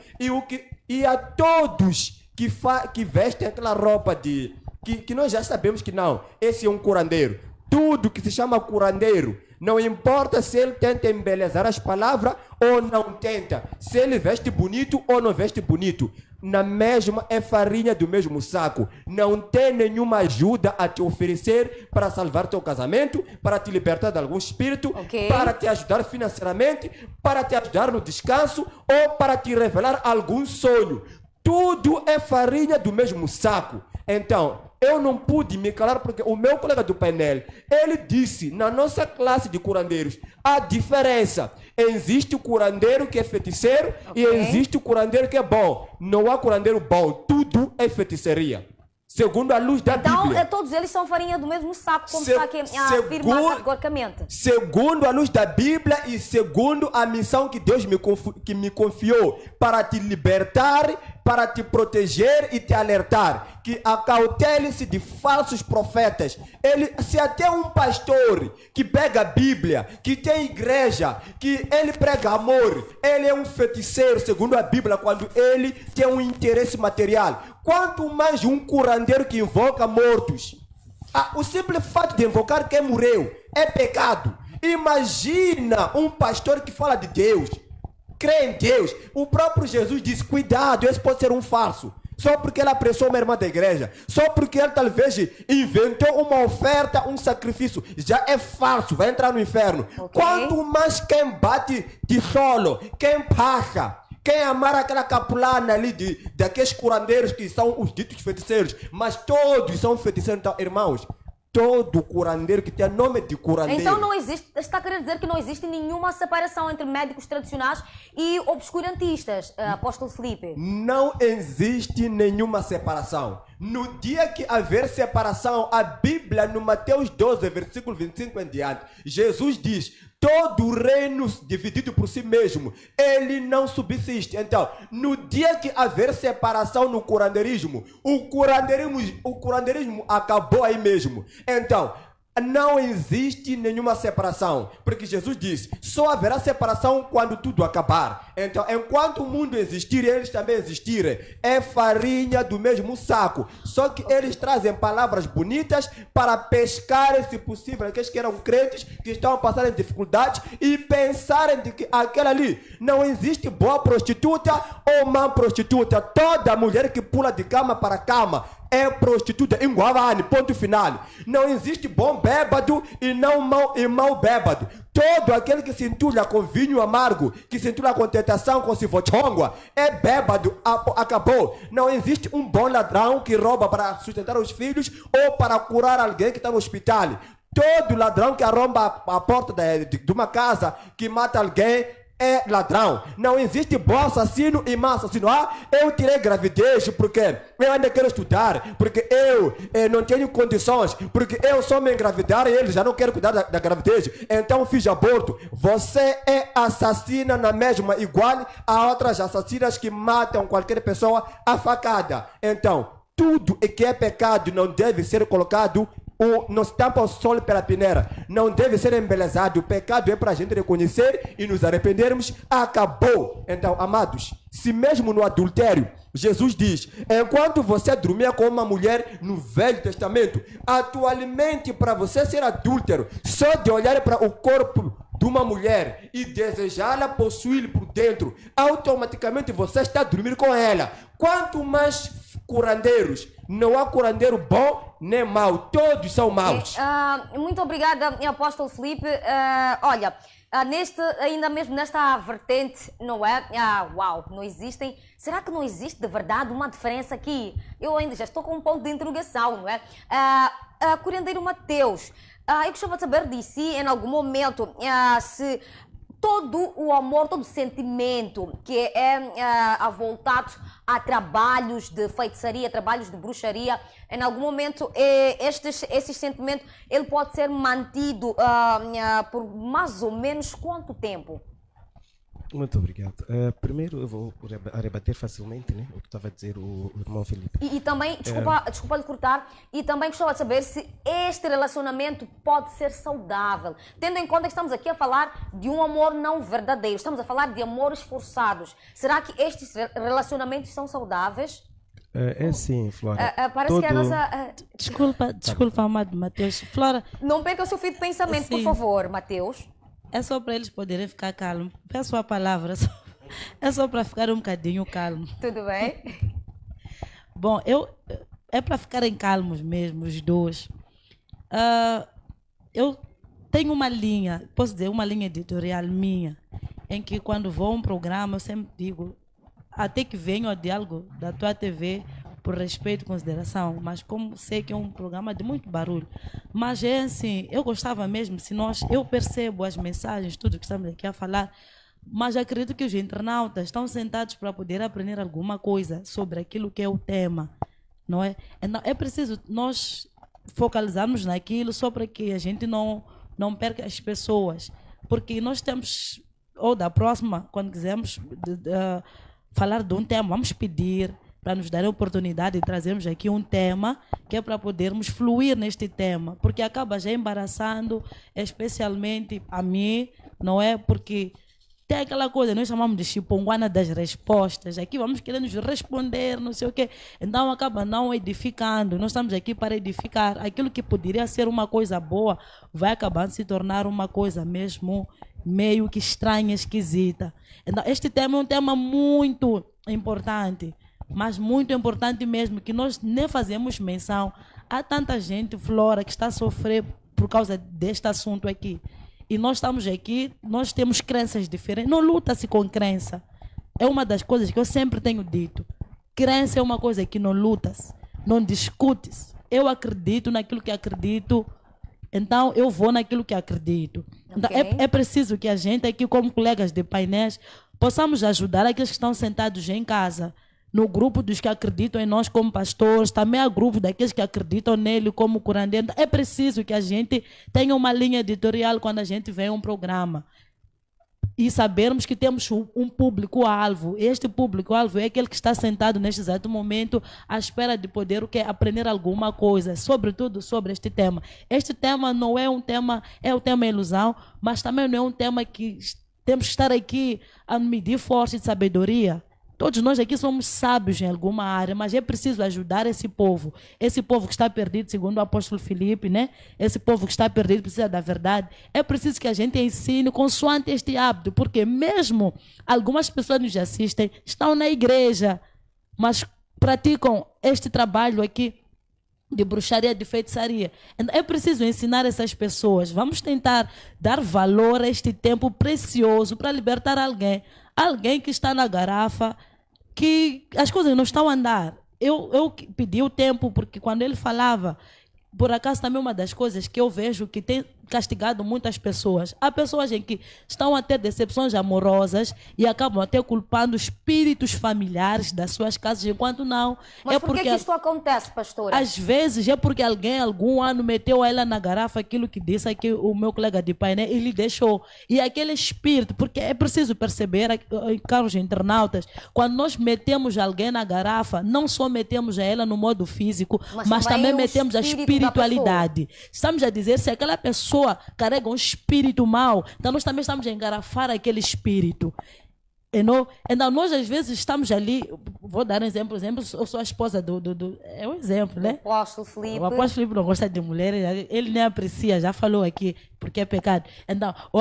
E a todos que vestem aquela roupa que nós já sabemos que não, esse é um curandeiro. Tudo que se chama curandeiro, não importa se ele tenta embelezar as palavras ou não tenta, se ele veste bonito ou não veste bonito, na mesma é farinha do mesmo saco. Não tem nenhuma ajuda a te oferecer para salvar teu casamento, para te libertar de algum espírito, para te ajudar financeiramente, para te ajudar no descanso ou para te revelar algum sonho. tudo é farinha do mesmo saco. Então, eu não pude me calar porque o meu colega do painel, ele disse, na nossa classe de curandeiros, a diferença. Existe o curandeiro que é feiticeiro e existe o curandeiro que é bom. Não há curandeiro bom, tudo é feitiçaria. Segundo a luz da Então, Bíblia. todos eles são farinha do mesmo saco, como está aqui afirma categoricamente. Segundo a luz da Bíblia e segundo a missão que Deus me confiou para te libertar, para te proteger e te alertar, que acautele-se de falsos profetas. Se até um pastor que pega a Bíblia, que tem igreja, que ele prega amor, ele é um feiticeiro, segundo a Bíblia, quando ele tem um interesse material. Quanto mais um curandeiro que invoca mortos. O simples fato de invocar quem morreu é pecado. Imagina um pastor que fala de Deus, crê em Deus. O próprio Jesus disse, cuidado, esse pode ser um falso. Só porque ele apressou uma irmã da igreja, só porque ele talvez inventou uma oferta, um sacrifício, já é falso, vai entrar no inferno. Quanto mais quem bate de solo, quem pacha, quem amar aquela capulana ali daqueles curandeiros que são os ditos feiticeiros, mas todos são feiticeiros. Então, irmãos, todo curandeiro que tem nome de curandeiro. Então não existe, está a querer dizer que não existe nenhuma separação entre médicos tradicionais e obscurantistas, apóstolo Felipe? Não existe nenhuma separação. No dia que haver separação, a Bíblia, no Mateus 12, versículo 25 em diante, Jesus diz, todo reino dividido por si mesmo, ele não subsiste. Então, no dia que haver separação no curandeirismo, o curandeirismo acabou aí mesmo. Então, não existe nenhuma separação, porque Jesus disse, só haverá separação quando tudo acabar. Então, enquanto o mundo existir, eles também existirem. É farinha do mesmo saco, só que eles trazem palavras bonitas para pescarem, se possível, aqueles que eram crentes, que estão passando dificuldades e pensarem de que aquela ali não existe boa prostituta ou má prostituta. Toda mulher que pula de cama para cama é prostituta em Guavani, ponto final. Não existe bom bêbado e não mau bêbado. Todo aquele que se entulha com vinho amargo, que se entulha com tentação, com sivochongua, é bêbado, acabou. Não existe um bom ladrão que rouba para sustentar os filhos ou para curar alguém que está no hospital. Todo ladrão que arromba a porta de uma casa, que mata alguém, é ladrão. Não existe bom assassino e mau assassino. Eu tirei gravidez porque eu ainda quero estudar, porque eu não tenho condições, porque eu só me engravidar e eles já não querem cuidar da gravidez, então fiz aborto. Você é assassina na mesma, igual a outras assassinas que matam qualquer pessoa a facada. Então, tudo que é pecado não deve ser colocado nos tampa o sol pela peneira, não deve ser embelezado. O pecado é para a gente reconhecer e nos arrependermos. Acabou. Então, amados, se mesmo no adultério, Jesus diz, enquanto você dormia com uma mulher no Velho Testamento, atualmente para você ser adúltero, só de olhar para o corpo de uma mulher e desejá-la, possuí-la por dentro, automaticamente você está dormindo com ela. Quanto mais curandeiros, não há curandeiro bom nem mau, todos são maus. Muito obrigada, apóstolo Felipe. Olha, ainda mesmo nesta vertente, não é? Uau, não existem. Será que não existe de verdade uma diferença aqui? Eu ainda já estou com um ponto de interrogação, não é? Curandeiro Mateus, eu gostava de saber de si, em algum momento, se todo o amor, todo o sentimento que é voltado a trabalhos de feitiçaria, trabalhos de bruxaria, em algum momento esse sentimento ele pode ser mantido por mais ou menos quanto tempo? Muito obrigado. Primeiro eu vou rebater facilmente, né, o que estava a dizer o irmão Felipe. E também, desculpa lhe cortar, e também gostava de saber se este relacionamento pode ser saudável, tendo em conta que estamos aqui a falar de um amor não verdadeiro, estamos a falar de amores forçados. Será que estes relacionamentos são saudáveis? É sim, Flora. Parece que a nossa... Desculpa, amado Mateus. Flora... Não perca o seu fio de pensamento, sim, por favor, Mateus. É só para eles poderem ficar calmos. Peço a palavra, é só para ficar um bocadinho calmo. Tudo bem? Bom, é para ficarem calmos mesmo, os dois. Eu tenho uma linha, posso dizer, uma linha editorial minha, em que quando vou a um programa, eu sempre digo até que venho ao diálogo da tua TV por respeito e consideração, mas como sei que é um programa de muito barulho, mas é assim, eu gostava mesmo, eu percebo as mensagens, tudo que estamos aqui a falar, mas acredito que os internautas estão sentados para poder aprender alguma coisa sobre aquilo que é o tema, não é? Então, é preciso nós focalizarmos naquilo só para que a gente não perca as pessoas, porque nós temos, ou da próxima, quando quisermos falar de um tema, vamos pedir para nos dar a oportunidade de trazermos aqui um tema que é para podermos fluir neste tema, porque acaba já embaraçando, especialmente a mim, não é? Porque tem aquela coisa, nós chamamos de chiponguana das respostas, aqui vamos querendo responder, não sei o quê, então acaba não edificando, nós estamos aqui para edificar, aquilo que poderia ser uma coisa boa, vai acabar se tornar uma coisa mesmo meio que estranha, esquisita. Então, este tema é um tema muito importante, mas muito importante mesmo, que nós nem fazemos menção. Há tanta gente, Flora, que está a sofrer por causa deste assunto aqui. E nós estamos aqui, nós temos crenças diferentes. Não luta-se com crença. É uma das coisas que eu sempre tenho dito. Crença é uma coisa que não luta-se, não discute-se. Eu acredito naquilo que acredito, então eu vou naquilo que acredito. Então, é preciso que a gente aqui, como colegas de painéis, possamos ajudar aqueles que estão sentados em casa, no grupo dos que acreditam em nós como pastores, também há grupo daqueles que acreditam nele como curandeiro. É preciso que a gente tenha uma linha editorial quando a gente vê um programa. E sabermos que temos um público-alvo. Este público-alvo é aquele que está sentado neste exato momento à espera de poder aprender alguma coisa, sobretudo sobre este tema. Este tema não é um tema, é o tema ilusão, mas também não é um tema que temos que estar aqui a medir força e sabedoria. Todos nós aqui somos sábios em alguma área, mas é preciso ajudar esse povo que está perdido, segundo o apóstolo Filipe, né? Esse povo que está perdido precisa da verdade. É preciso que a gente ensine consoante este hábito, porque mesmo algumas pessoas que nos assistem estão na igreja, mas praticam este trabalho aqui de bruxaria, de feitiçaria. Então, é preciso ensinar essas pessoas. Vamos tentar dar valor a este tempo precioso para libertar alguém que está na garrafa, que as coisas não estão a andar. Eu pedi o tempo, porque quando ele falava, por acaso também uma das coisas que eu vejo que tem castigado muitas pessoas. Há pessoas em que estão a ter decepções amorosas e acabam até culpando espíritos familiares das suas casas, enquanto não. Mas por que isto acontece, pastora? Às vezes é porque alguém, algum ano, meteu ela na garrafa aquilo que disse aqui o meu colega de pai, né? E lhe deixou. E aquele espírito, porque é preciso perceber, caros internautas, quando nós metemos alguém na garrafa, não só metemos a ela no modo físico, mas também metemos a espiritualidade. Estamos a dizer, se aquela pessoa carrega um espírito mau, então nós também estamos a engarrafar aquele espírito. Então nós às vezes estamos ali, vou dar um exemplo, eu sou a esposa é um exemplo, né? O apóstolo Filipe. O apóstolo Filipe não gosta de mulheres, ele nem aprecia, já falou aqui, porque é pecado. Então, o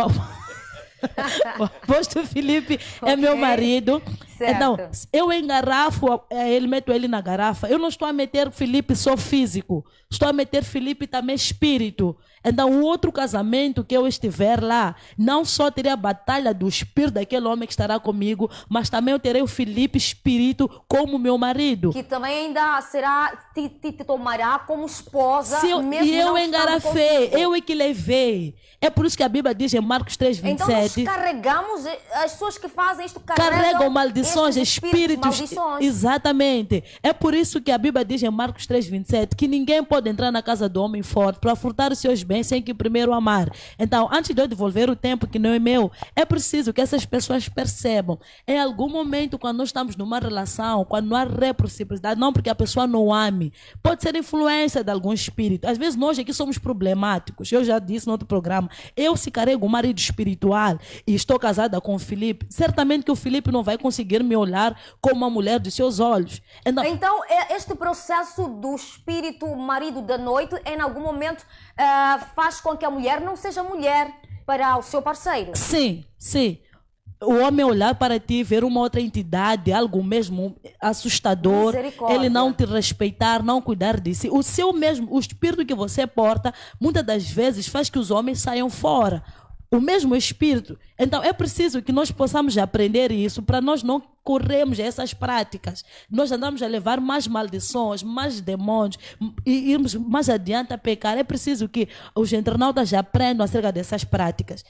apóstolo Filipe é meu marido. Certo. Então, eu engarrafo ele, meto ele na garrafa. Eu não estou a meter Filipe só físico, estou a meter Filipe também espírito. Então, o outro casamento que eu estiver lá, não só terei a batalha do espírito daquele homem que estará comigo, mas também eu terei o Filipe espírito como meu marido. Que também ainda te tomará como esposa. E eu engarrafei, eu é que levei. É por isso que a Bíblia diz em Marcos 3:27. Então nós carregamos, as pessoas que fazem isto carregam maldições, espíritos. Maldições. Exatamente. É por isso que a Bíblia diz em Marcos 3:27 que ninguém pode entrar na casa do homem forte para furtar os seus bens sem que primeiro amar. Então, antes de eu devolver o tempo que não é meu, é preciso que essas pessoas percebam. Em algum momento, quando nós estamos numa relação, quando não há reciprocidade, não porque a pessoa não ame, pode ser influência de algum espírito. Às vezes nós aqui somos problemáticos. Eu já disse no outro programa, eu se carrego um marido espiritual e estou casada com o Filipe, certamente que o Filipe não vai conseguir me olhar como uma mulher dos seus olhos. Então este processo do espírito marido da noite, em algum momento, faz com que a mulher não seja mulher para o seu parceiro. Sim, sim. O homem olhar para ti, ver uma outra entidade, algo mesmo assustador, ele não te respeitar, não cuidar de si. O espírito que você porta, muitas das vezes faz que os homens saiam fora. o mesmo espírito. Então é preciso que nós possamos aprender isso para nós não corrermos essas práticas. Nós andamos a levar mais maldições, mais demônios e irmos mais adiante a pecar. É preciso que os internautas já aprendam acerca dessas práticas.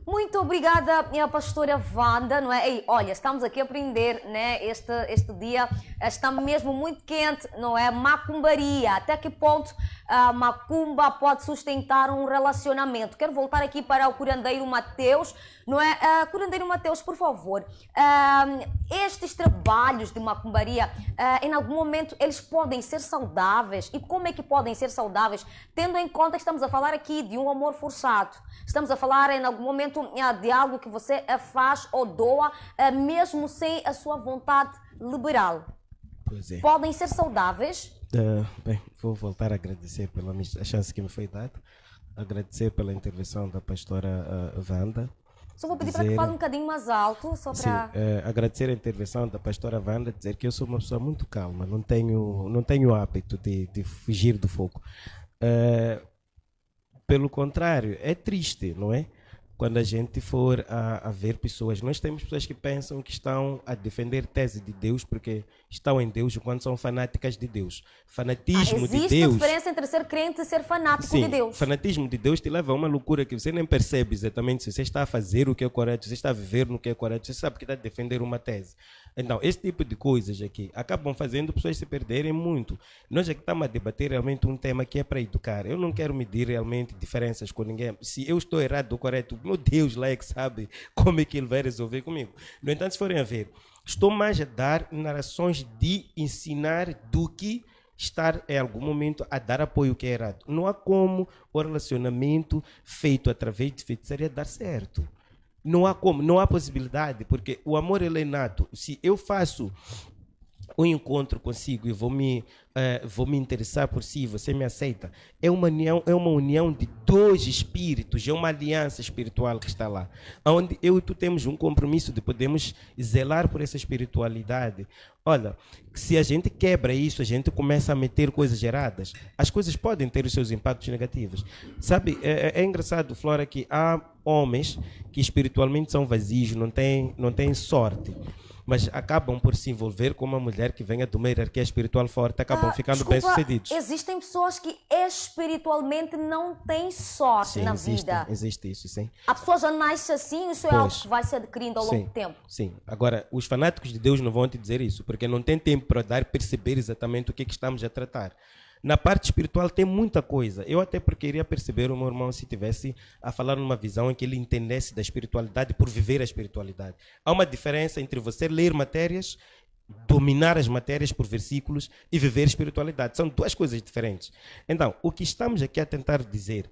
Muito obrigada, minha pastora Wanda, não é? Ei, olha, estamos aqui a aprender, né? Este dia está mesmo muito quente, não é? Macumbaria, até que ponto a macumba pode sustentar um relacionamento? Quero voltar aqui para o curandeiro Mateus, não é? Curandeiro Mateus, por favor, estes trabalhos de macumbaria, em algum momento, eles podem ser saudáveis? E como é que podem ser saudáveis? Tendo em conta que estamos a falar aqui de um amor forçado. Estamos a falar, em algum momento, de algo que você faz ou doa, mesmo sem a sua vontade liberal. Pois é. Podem ser saudáveis? Bem, vou voltar a agradecer pela chance que me foi dada, agradecer pela intervenção da pastora Wanda. Só vou pedir para que fale um bocadinho mais alto, só para... Sim, agradecer a intervenção da pastora Wanda, dizer que eu sou uma pessoa muito calma, não tenho hábito de fugir do fogo. Pelo contrário, é triste, não é? Quando a gente for a ver pessoas, nós temos pessoas que pensam que estão a defender tese de Deus porque estão em Deus enquanto são fanáticas de Deus. Fanatismo de Deus... Existe diferença entre ser crente e ser fanático de Deus. Fanatismo de Deus te leva a uma loucura que você nem percebe exatamente se você está a fazer o que é correto, se você está a viver no que é correto, você sabe que está a defender uma tese. Então, esse tipo de coisas aqui acabam fazendo pessoas se perderem muito. Nós aqui estamos a debater realmente um tema que é para educar. Eu não quero medir realmente diferenças com ninguém. Se eu estou errado ou correto, meu Deus lá é que sabe como é que ele vai resolver comigo. No entanto, se forem a ver, estou mais a dar narrações de ensinar do que estar em algum momento a dar apoio que é errado. Não há como o relacionamento feito através de feitiçaria dar certo. Não há como, não há possibilidade, porque o amor ele é inato. Se eu faço um encontro consigo e vou me interessar por si, você me aceita, é uma união de dois espíritos, é uma aliança espiritual que está lá, onde eu e tu temos um compromisso de podermos zelar por essa espiritualidade. Olha, se a gente quebra isso, a gente começa a meter coisas erradas, as coisas podem ter os seus impactos negativos. Sabe, é engraçado, Flora, que há homens que espiritualmente são vazios, não têm sorte, mas acabam por se envolver com uma mulher que venha de uma hierarquia espiritual forte, acabam ficando bem-sucedidos. Existem pessoas que espiritualmente não têm sorte na vida. Existe isso, sim. A pessoa já nasce assim, isso é algo que vai se adquirindo ao longo do tempo. Sim. Agora, os fanáticos de Deus não vão te dizer isso, porque não tem tempo para dar perceber exatamente o que estamos a tratar. Na parte espiritual tem muita coisa. Eu até porque iria perceber o meu irmão se tivesse a falar numa visão em que ele entendesse da espiritualidade por viver a espiritualidade. Há uma diferença entre você ler matérias, dominar as matérias por versículos e viver espiritualidade. São duas coisas diferentes. Então, o que estamos aqui a tentar dizer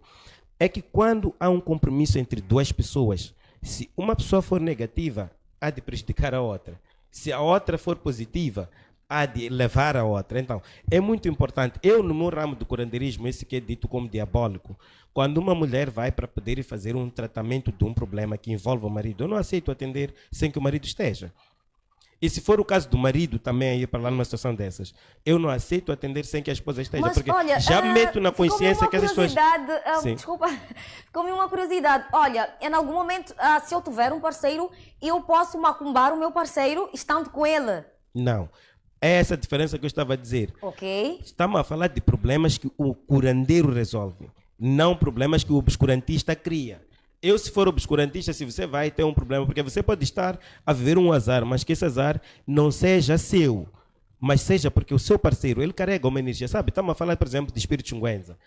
é que quando há um compromisso entre duas pessoas, se uma pessoa for negativa, há de prejudicar a outra. Se a outra for positiva, há de levar a outra. Então, é muito importante. Eu, no meu ramo do curandeirismo, esse que é dito como diabólico, quando uma mulher vai para poder fazer um tratamento de um problema que envolve o marido, eu não aceito atender sem que o marido esteja. E se for o caso do marido também ir para lá numa situação dessas, eu não aceito atender sem que a esposa esteja, mas, porque olha, já meto na consciência que as pessoas... Desculpa, ficou-me uma curiosidade. Olha, em algum momento, se eu tiver um parceiro, eu posso macumbar o meu parceiro estando com ele? Não. É essa a diferença que eu estava a dizer. Ok. Estamos a falar de problemas que o curandeiro resolve, não problemas que o obscurantista cria. Eu, se for obscurantista, se você vai ter um problema, porque você pode estar a viver um azar, mas que esse azar não seja seu, mas seja porque o seu parceiro, ele carrega uma energia, sabe? Estamos a falar, por exemplo, de espírito chunguenza.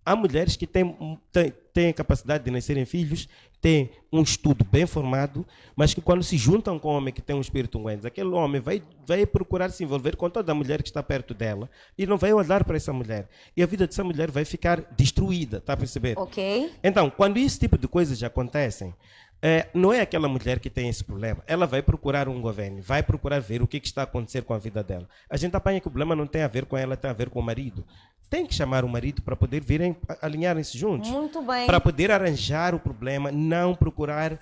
Há mulheres que têm a capacidade de nascerem filhos, têm um estudo bem formado, mas que quando se juntam com um homem que tem um espírito chunguenza, aquele homem vai procurar se envolver com toda a mulher que está perto dela e não vai olhar para essa mulher. E a vida dessa mulher vai ficar destruída, está a perceber? Ok. Então, quando esse tipo de coisas acontecem, não é aquela mulher que tem esse problema. Ela vai procurar um governo, vai procurar ver o que está a acontecer com a vida dela. A gente apanha que o problema não tem a ver com ela, tem a ver com o marido. Tem que chamar o marido para poder virem alinharem-se juntos. Muito bem. Para poder arranjar o problema, não procurar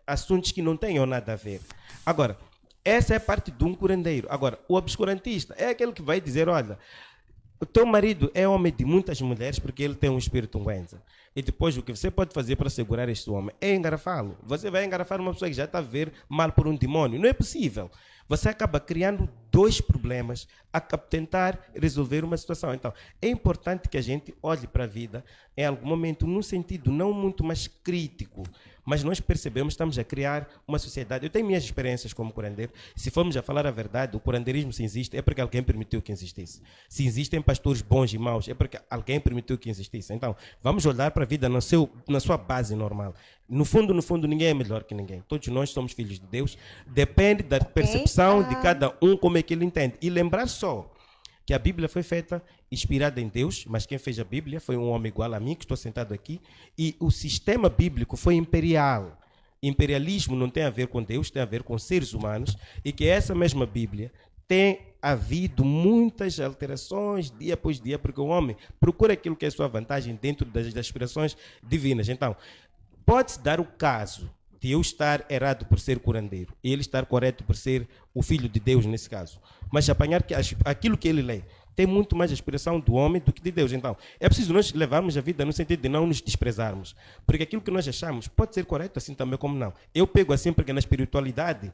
assuntos que não tenham nada a ver. Agora, essa é parte de um curandeiro. Agora, o obscurantista é aquele que vai dizer, olha, o teu marido é homem de muitas mulheres porque ele tem um espírito chunguenza. E depois o que você pode fazer para segurar este homem é engarrafá-lo. Você vai engarrafar uma pessoa que já está a ver mal por um demônio. Não é possível. Você acaba criando dois problemas a tentar resolver uma situação. Então, é importante que a gente olhe para a vida em algum momento num sentido não muito mais crítico, mas nós percebemos que estamos a criar uma sociedade. Eu tenho minhas experiências como curandeiro. Se formos a falar a verdade, o curandeirismo se existe é porque alguém permitiu que existisse. Se existem pastores bons e maus, é porque alguém permitiu que existisse. Então, vamos olhar para a vida na sua base normal. No fundo, ninguém é melhor que ninguém. Todos nós somos filhos de Deus. Depende da percepção de cada um, como é que ele entende. E lembrar só que a Bíblia foi feita inspirada em Deus, mas quem fez a Bíblia foi um homem igual a mim, que estou sentado aqui, e o sistema bíblico foi imperial. Imperialismo não tem a ver com Deus, tem a ver com seres humanos, e que essa mesma Bíblia tem havido muitas alterações dia após dia, porque o homem procura aquilo que é sua vantagem dentro das inspirações divinas. Então, pode-se dar o caso de eu estar errado por ser curandeiro e ele estar correto por ser o filho de Deus nesse caso. Mas apanhar que aquilo que ele lê tem muito mais inspiração do homem do que de Deus. Então, é preciso nós levarmos a vida no sentido de não nos desprezarmos. Porque aquilo que nós achamos pode ser correto assim também como não. Eu pego assim porque na espiritualidade,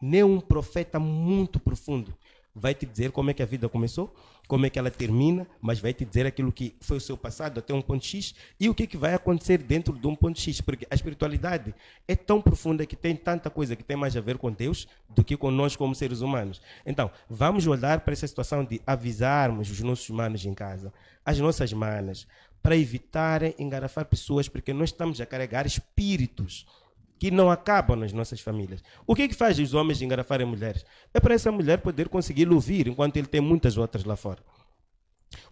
nem um profeta muito profundo vai te dizer como é que a vida começou, como é que ela termina, mas vai te dizer aquilo que foi o seu passado até um ponto X e o que vai acontecer dentro de um ponto X, porque a espiritualidade é tão profunda que tem tanta coisa que tem mais a ver com Deus do que com nós como seres humanos. Então, vamos olhar para essa situação de avisarmos os nossos manos em casa, as nossas manas, para evitarem engarrafar pessoas, porque nós estamos a carregar espíritos que não acabam nas nossas famílias. O que faz os homens engarafarem mulheres? É para essa mulher poder conseguir ouvir, enquanto ele tem muitas outras lá fora.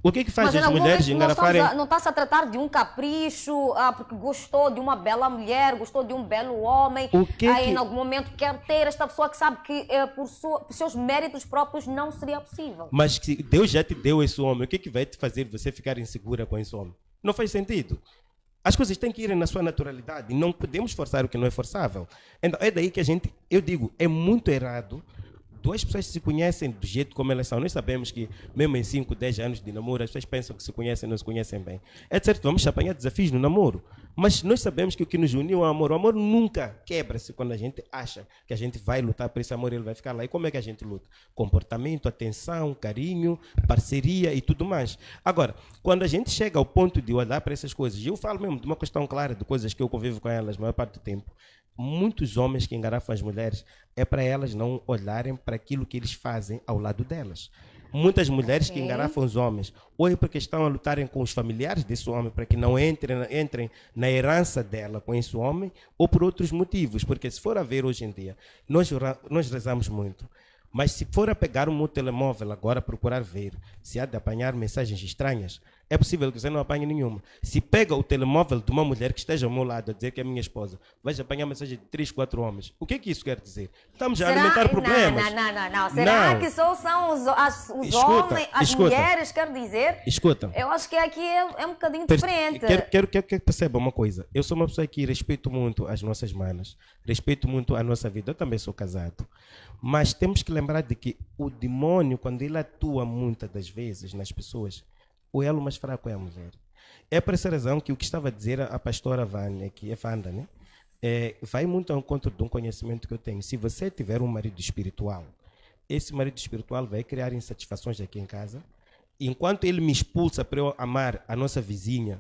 O que faz as mulheres engarafarem... Não está-se a tratar de um capricho, porque gostou de uma bela mulher, gostou de um belo homem, em algum momento quer ter esta pessoa que sabe que por seus méritos próprios não seria possível. Mas se Deus já te deu esse homem, o que vai te fazer você ficar insegura com esse homem? Não faz sentido. As coisas têm que ir na sua naturalidade. Não podemos forçar o que não é forçável. Então, é daí que eu digo, é muito errado. Duas pessoas se conhecem do jeito como elas são. Nós sabemos que, mesmo em 5, 10 anos de namoro, as pessoas pensam que se conhecem e não se conhecem bem. É certo, vamos apanhar desafios no namoro. Mas nós sabemos que o que nos uniu é o amor. O amor nunca quebra-se quando a gente acha que a gente vai lutar por esse amor, ele vai ficar lá. E como é que a gente luta? Comportamento, atenção, carinho, parceria e tudo mais. Agora, quando a gente chega ao ponto de olhar para essas coisas, e eu falo mesmo de uma questão clara de coisas que eu convivo com elas a maior parte do tempo, muitos homens que engarrafam as mulheres é para elas não olharem para aquilo que eles fazem ao lado delas. Muitas mulheres que engarrafam os homens, ou é porque estão a lutarem com os familiares desse homem para que não entrem na herança dela com esse homem, ou por outros motivos, porque se for a ver hoje em dia, nós rezamos muito. Mas se for a pegar o meu telemóvel agora, procurar ver se há de apanhar mensagens estranhas, é possível que você não apanhe nenhuma. Se pega o telemóvel de uma mulher que esteja ao meu lado a dizer que é minha esposa, vais apanhar mensagem de 3, 4 homens. O que é que isso quer dizer? Estamos a alimentar problemas. Não. Será que só são os homens, as mulheres, quer dizer? Escuta. Eu acho que aqui é um bocadinho diferente. Quero que perceba uma coisa. Eu sou uma pessoa que respeito muito as nossas manas, respeito muito a nossa vida. Eu também sou casado. Mas temos que lembrar de que o demônio, quando ele atua muitas das vezes nas pessoas, o elo mais fraco é a mulher. É por essa razão que o que estava a dizer a pastora Vânia, que é Fanda, né? Vai muito ao encontro de um conhecimento que eu tenho. Se você tiver um marido espiritual, esse marido espiritual vai criar insatisfações aqui em casa. Enquanto ele me expulsa para eu amar a nossa vizinha,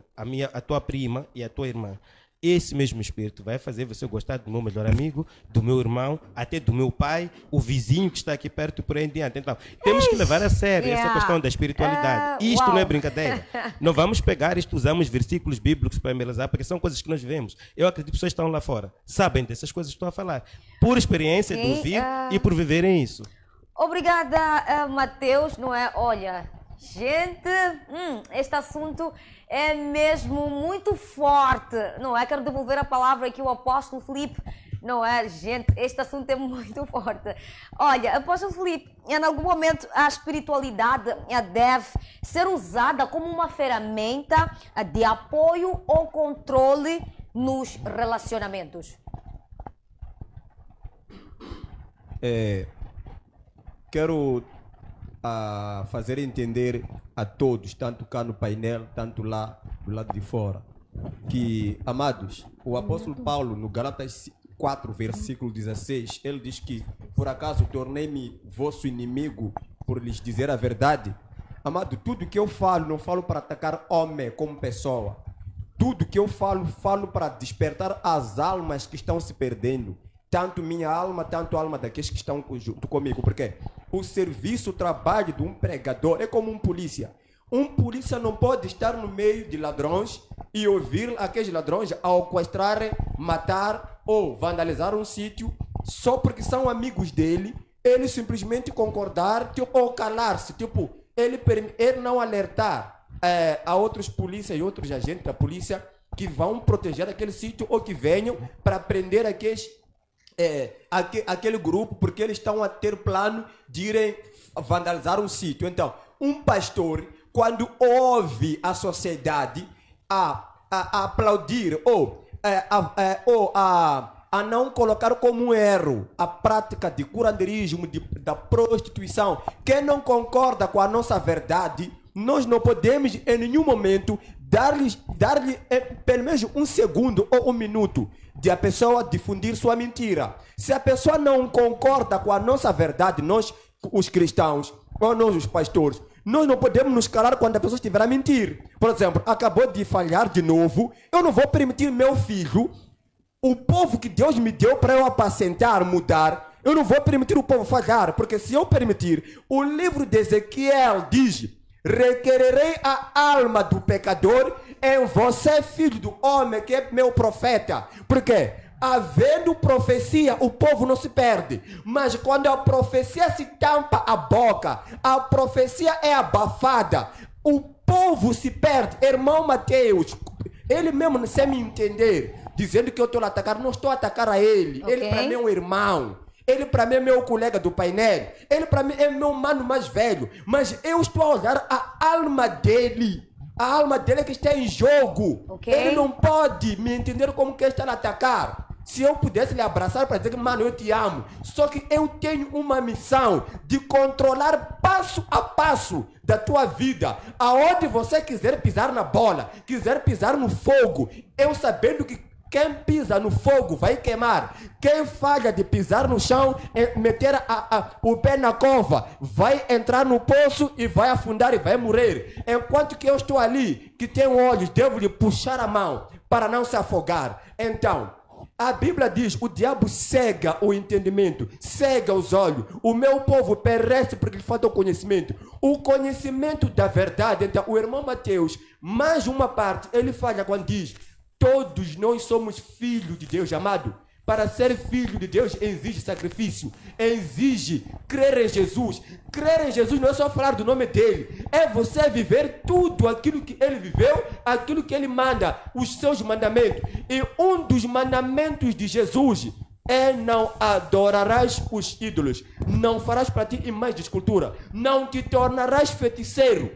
a tua prima e a tua irmã, esse mesmo espírito vai fazer você gostar do meu melhor amigo, do meu irmão, até do meu pai, o vizinho que está aqui perto e por aí em diante. Então, temos que levar a sério essa questão da espiritualidade. Isto não é brincadeira. Não vamos pegar isto, usamos versículos bíblicos para embelezar, porque são coisas que nós vivemos. Eu acredito que pessoas que estão lá fora sabem dessas coisas que estou a falar. Por experiência de ouvir e por viverem isso. Obrigada, Mateus, não é? Olha, gente, este assunto é mesmo muito forte, não é? Quero devolver a palavra aqui ao apóstolo Filipe, não é? Gente, este assunto é muito forte. Olha, apóstolo Filipe, em algum momento a espiritualidade deve ser usada como uma ferramenta de apoio ou controle nos relacionamentos? Quero fazer entender a todos, tanto cá no painel, tanto lá do lado de fora. que, amados, o apóstolo Paulo, no Gálatas 4, versículo 16, ele diz que, por acaso, tornei-me vosso inimigo por lhes dizer a verdade. Amado, tudo que eu falo, não falo para atacar homem como pessoa. Tudo que eu falo, falo para despertar as almas que estão se perdendo. Tanto minha alma, tanto a alma daqueles que estão junto comigo. Porque o serviço, o trabalho de um pregador é como um polícia. Um polícia não pode estar no meio de ladrões e ouvir aqueles ladrões alcoestrarem, matar ou vandalizar um sítio só porque são amigos dele. Ele simplesmente concordar ou calar-se. Tipo, ele não alertar a outros polícias e outros agentes da polícia que vão proteger aquele sítio ou que venham para prender aquele grupo, porque eles estão a ter plano de irem vandalizar um sítio. Então, um pastor, quando ouve a sociedade a aplaudir ou a não colocar como um erro a prática de curandeirismo, da prostituição, quem não concorda com a nossa verdade, nós não podemos em nenhum momento dar-lhe pelo menos um segundo ou um minuto de a pessoa difundir sua mentira. Se a pessoa não concorda com a nossa verdade, nós, os cristãos, ou nós, os pastores, nós não podemos nos calar quando a pessoa estiver a mentir. Por exemplo, acabou de falhar de novo, eu não vou permitir meu filho, o povo que Deus me deu para eu apacentar, mudar, eu não vou permitir o povo falhar, porque se eu permitir, o livro de Ezequiel diz: requererei a alma do pecador em você, filho do homem, que é meu profeta. Porque havendo profecia, o povo não se perde. Mas quando a profecia se tampa a boca, a profecia é abafada, o povo se perde. Irmão Mateus, ele mesmo sem me entender, dizendo que eu estou a atacar, não estou a atacar a ele. Okay. Ele para mim é um irmão. Ele para mim é meu colega do painel. Ele para mim é meu mano mais velho. Mas eu estou a olhar a alma dele. A alma dele é que está em jogo. Okay. Ele não pode me entender como que está a atacar. Se eu pudesse lhe abraçar para dizer que, mano, eu te amo. Só que eu tenho uma missão de controlar passo a passo da tua vida. Aonde você quiser pisar na bola, quiser pisar no fogo, eu sabendo que quem pisa no fogo vai queimar. Quem falha de pisar no chão, meter o pé na cova, vai entrar no poço e vai afundar e vai morrer. Enquanto que eu estou ali, que tenho olhos, devo lhe puxar a mão para não se afogar. Então, a Bíblia diz: o diabo cega o entendimento, cega os olhos. O meu povo perece porque lhe falta o conhecimento. O conhecimento da verdade. Então, o irmão Mateus, mais uma parte, ele fala quando diz: todos nós somos filhos de Deus, amado. Para ser filho de Deus exige sacrifício, exige crer em Jesus. Crer em Jesus não é só falar do nome dele, é você viver tudo aquilo que ele viveu, aquilo que ele manda, os seus mandamentos. E um dos mandamentos de Jesus é: não adorarás os ídolos, não farás para ti imagem de escultura, não te tornarás feiticeiro.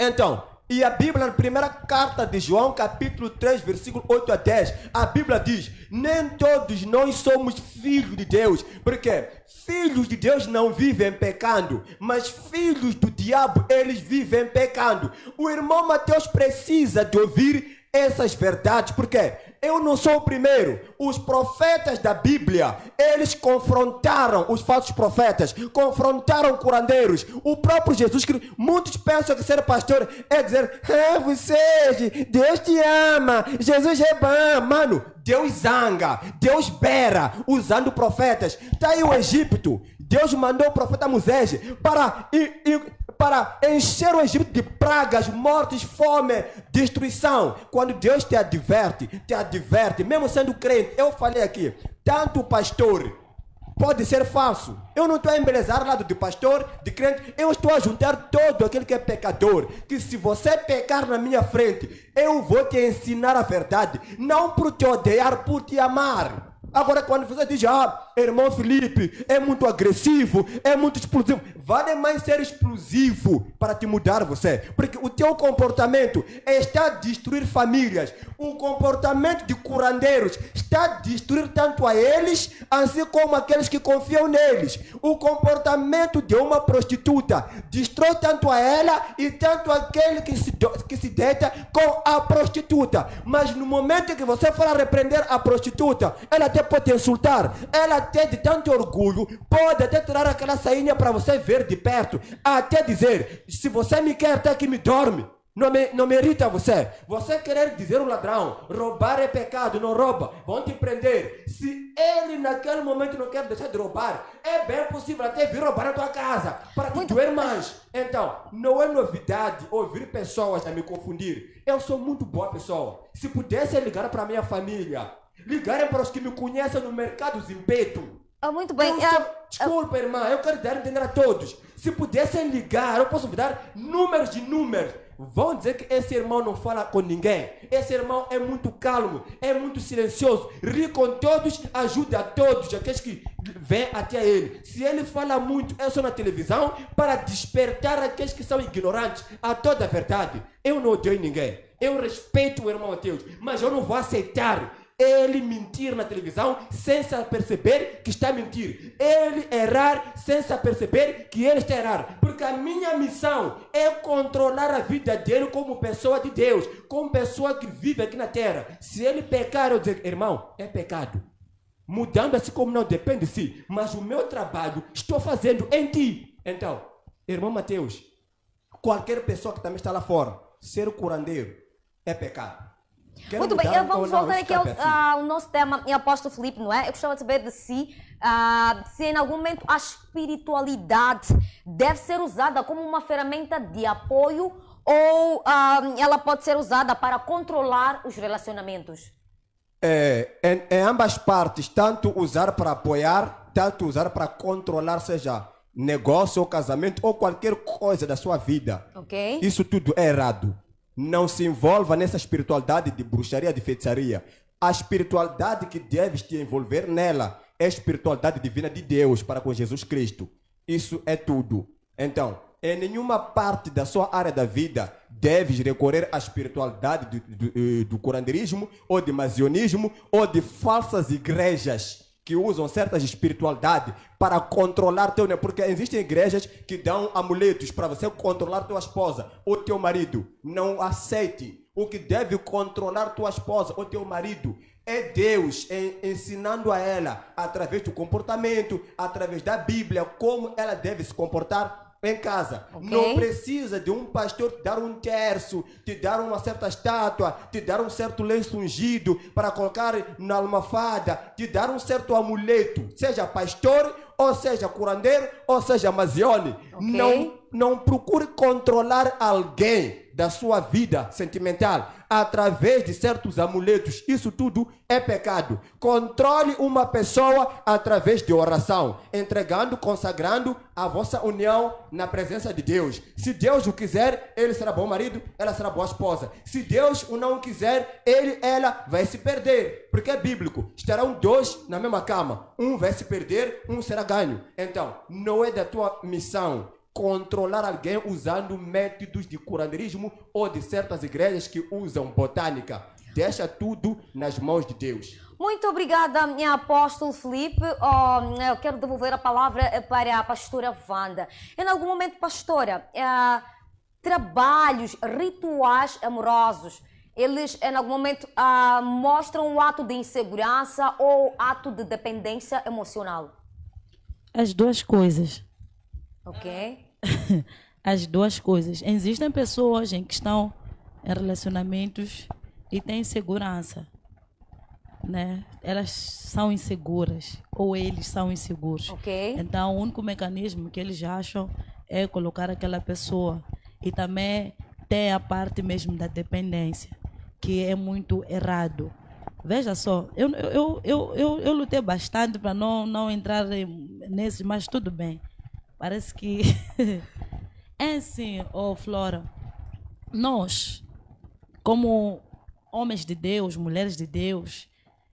Então, e a Bíblia, na primeira carta de João, capítulo 3, versículo 8 a 10, a Bíblia diz: nem todos nós somos filhos de Deus, porque filhos de Deus não vivem pecando, mas filhos do diabo, eles vivem pecando. O irmão Mateus precisa de ouvir essas verdades, porque eu não sou o primeiro. Os profetas da Bíblia, eles confrontaram os falsos profetas, confrontaram curandeiros. O próprio Jesus, que muitos pensam que ser pastor é dizer: vocês, Deus te ama, Jesus é bom. Mano, Deus zanga, Deus bera, usando profetas. Está aí o Egito. Deus mandou o profeta Moisés para encher o Egito de pragas, mortes, fome, destruição. Quando Deus te adverte, mesmo sendo crente. Eu falei aqui, tanto o pastor pode ser falso. Eu não estou a embelezar lado de pastor, de crente. Eu estou a juntar todo aquele que é pecador. Que se você pecar na minha frente, eu vou te ensinar a verdade. Não por te odiar, por te amar. Agora, quando você diz, irmão Felipe, é muito agressivo, é muito explosivo, vale mais ser explosivo para te mudar você. Porque o teu comportamento está a destruir famílias. O comportamento de curandeiros está a destruir tanto a eles, assim como aqueles que confiam neles. O comportamento de uma prostituta destrói tanto a ela e tanto aquele que se deita com a prostituta. Mas no momento em que você for repreender a prostituta, ela até pode te insultar, ela até de tanto orgulho pode até tirar aquela sainha para você ver de perto, até dizer, se você me quer até que me dorme. Não me irrita você. Você querer dizer um ladrão, roubar é pecado, não rouba, vão te prender. Se ele naquele momento não quer deixar de roubar, é bem possível até vir roubar a tua casa, para te doer mais. Então, não é novidade ouvir pessoas a me confundir. Eu sou muito boa pessoa. Se pudesse ligar para minha família, ligarem para os que me conhecem no mercado Zimpeto. Muito bem. Desculpa, irmã, eu quero dar a entender a todos. Se pudessem ligar, eu posso dar números de números. Vão dizer que esse irmão não fala com ninguém. Esse irmão é muito calmo, é muito silencioso, ri com todos, ajuda a todos, aqueles que vêm até ele. Se ele fala muito, é só na televisão para despertar aqueles que são ignorantes a toda a verdade. Eu não odeio ninguém. Eu respeito o irmão Mateus, mas eu não vou aceitar ele mentir na televisão sem se perceber que está a mentir. Ele errar sem se perceber que ele está a errar. Porque a minha missão é controlar a vida dele como pessoa de Deus, como pessoa que vive aqui na terra. Se ele pecar, eu dizer, irmão, é pecado. Mudando assim como não depende de si. Mas o meu trabalho estou fazendo em ti. Então, irmão Mateus, qualquer pessoa que também está lá fora, ser curandeiro é pecado. Muito bem, vamos voltar aqui ao nosso tema em Apóstolo Felipe, não é? Eu gostava de saber de si, se em algum momento a espiritualidade deve ser usada como uma ferramenta de apoio ou ela pode ser usada para controlar os relacionamentos? Em ambas partes, tanto usar para apoiar, tanto usar para controlar, seja negócio ou casamento ou qualquer coisa da sua vida. Ok. Isso tudo é errado. Não se envolva nessa espiritualidade de bruxaria, de feitiçaria. A espiritualidade que deves te envolver nela é a espiritualidade divina de Deus para com Jesus Cristo. Isso é tudo. Então, em nenhuma parte da sua área da vida deves recorrer à espiritualidade do curandeirismo ou de masionismo ou de falsas igrejas que usam certas espiritualidades para controlar teu... Porque existem igrejas que dão amuletos para você controlar tua esposa ou teu marido. Não aceite. O que deve controlar tua esposa ou teu marido é Deus ensinando a ela, através do comportamento, através da Bíblia, como ela deve se comportar em casa. Okay. Não precisa de um pastor te dar um terço, te dar uma certa estátua, te dar um certo lenço ungido para colocar na almofada, te dar um certo amuleto, seja pastor, ou seja curandeiro, ou seja mazione. Okay. Não procure controlar alguém da sua vida sentimental através de certos amuletos. Isso tudo é pecado. Controle uma pessoa através de oração, entregando, consagrando a vossa união na presença de Deus. Se Deus o quiser, ele será bom marido, ela será boa esposa. Se Deus o não quiser, ela vai se perder. Porque é bíblico. Estarão dois na mesma cama. Um vai se perder, um será ganho. Então, não é da tua missão controlar alguém usando métodos de curandeirismo ou de certas igrejas que usam botânica. Deixa tudo nas mãos de Deus. Muito obrigada, minha apóstolo Felipe. Eu quero devolver a palavra para a pastora Wanda. Em algum momento, pastora, trabalhos, rituais amorosos, eles em algum momento mostram um ato de insegurança ou ato de dependência emocional? As duas coisas. Ok. As duas coisas. Existem pessoas que estão em relacionamentos e têm insegurança, né? Elas são inseguras ou eles são inseguros. Ok. Então, o único mecanismo que eles acham é colocar aquela pessoa. E também tem a parte mesmo da dependência, que é muito errado. Veja só, eu lutei bastante para não entrar nesse, mas tudo bem. Parece que é assim, Flora, nós, como homens de Deus, mulheres de Deus,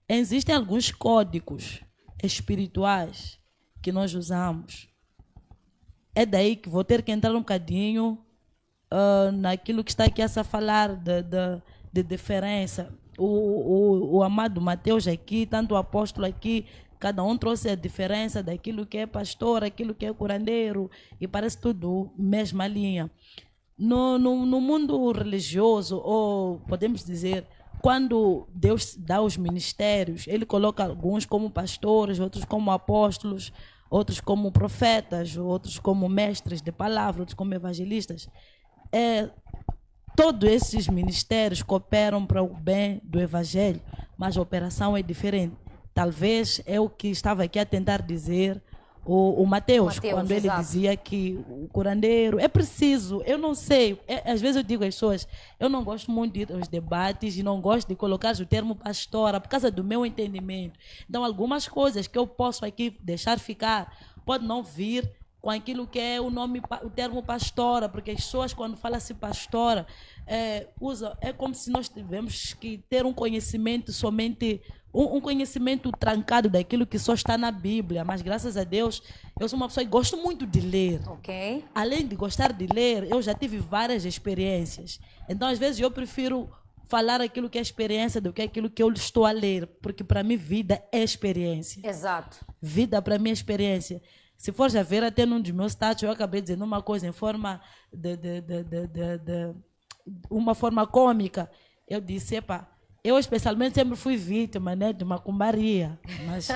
Existem alguns códigos espirituais que nós usamos. É daí que vou ter que entrar um bocadinho naquilo que está aqui a se falar de diferença. O amado Mateus aqui, tanto o apóstolo aqui, cada um trouxe a diferença daquilo que é pastor, aquilo que é curandeiro, e parece tudo mesma linha. No mundo religioso, ou podemos dizer, quando Deus dá os ministérios, Ele coloca alguns como pastores, outros como apóstolos, outros como profetas, outros como mestres de palavra, outros como evangelistas. Todos esses ministérios cooperam para o bem do evangelho, mas a operação é diferente. Talvez é o que estava aqui a tentar dizer o Mateus, quando ele exato. dizia que o curandeiro é preciso. Eu não sei, às vezes eu digo às pessoas, eu não gosto muito de ir aos debates e não gosto de colocar o termo pastora por causa do meu entendimento. Então, algumas coisas que eu posso aqui deixar ficar, pode não vir com aquilo que é o termo pastora, porque as pessoas, quando falam-se pastora, usam, é como se nós tivemos que ter um conhecimento somente, um conhecimento trancado daquilo que só está na Bíblia. Mas, graças a Deus, eu sou uma pessoa que gosto muito de ler. Ok. Além de gostar de ler, eu já tive várias experiências. Então, às vezes, eu prefiro falar aquilo que é experiência do que aquilo que eu estou a ler, porque, para mim, vida é experiência. Exato. Vida, para mim, é experiência. Se for já ver, até num dos meus status, eu acabei dizendo uma coisa em forma uma forma cômica. Eu disse, eu especialmente sempre fui vítima, né, de macumbaria. Mas...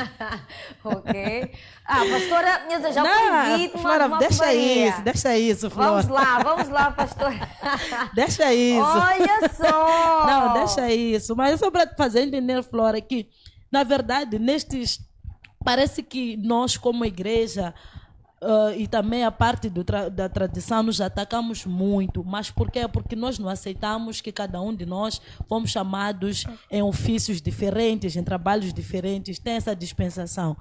Ok. Pastora, Nilza, já fui vítima Flora, de uma deixa macumbaria. isso, Flora. Vamos lá, pastora. Deixa isso. Olha só. Não, deixa isso. Mas é só para fazer entender, Flora, que, na verdade, parece que nós, como igreja, e também a parte da tradição, nos atacamos muito. Mas por quê? Porque nós não aceitamos que cada um de nós fomos chamados em ofícios diferentes, em trabalhos diferentes, tem essa dispensação.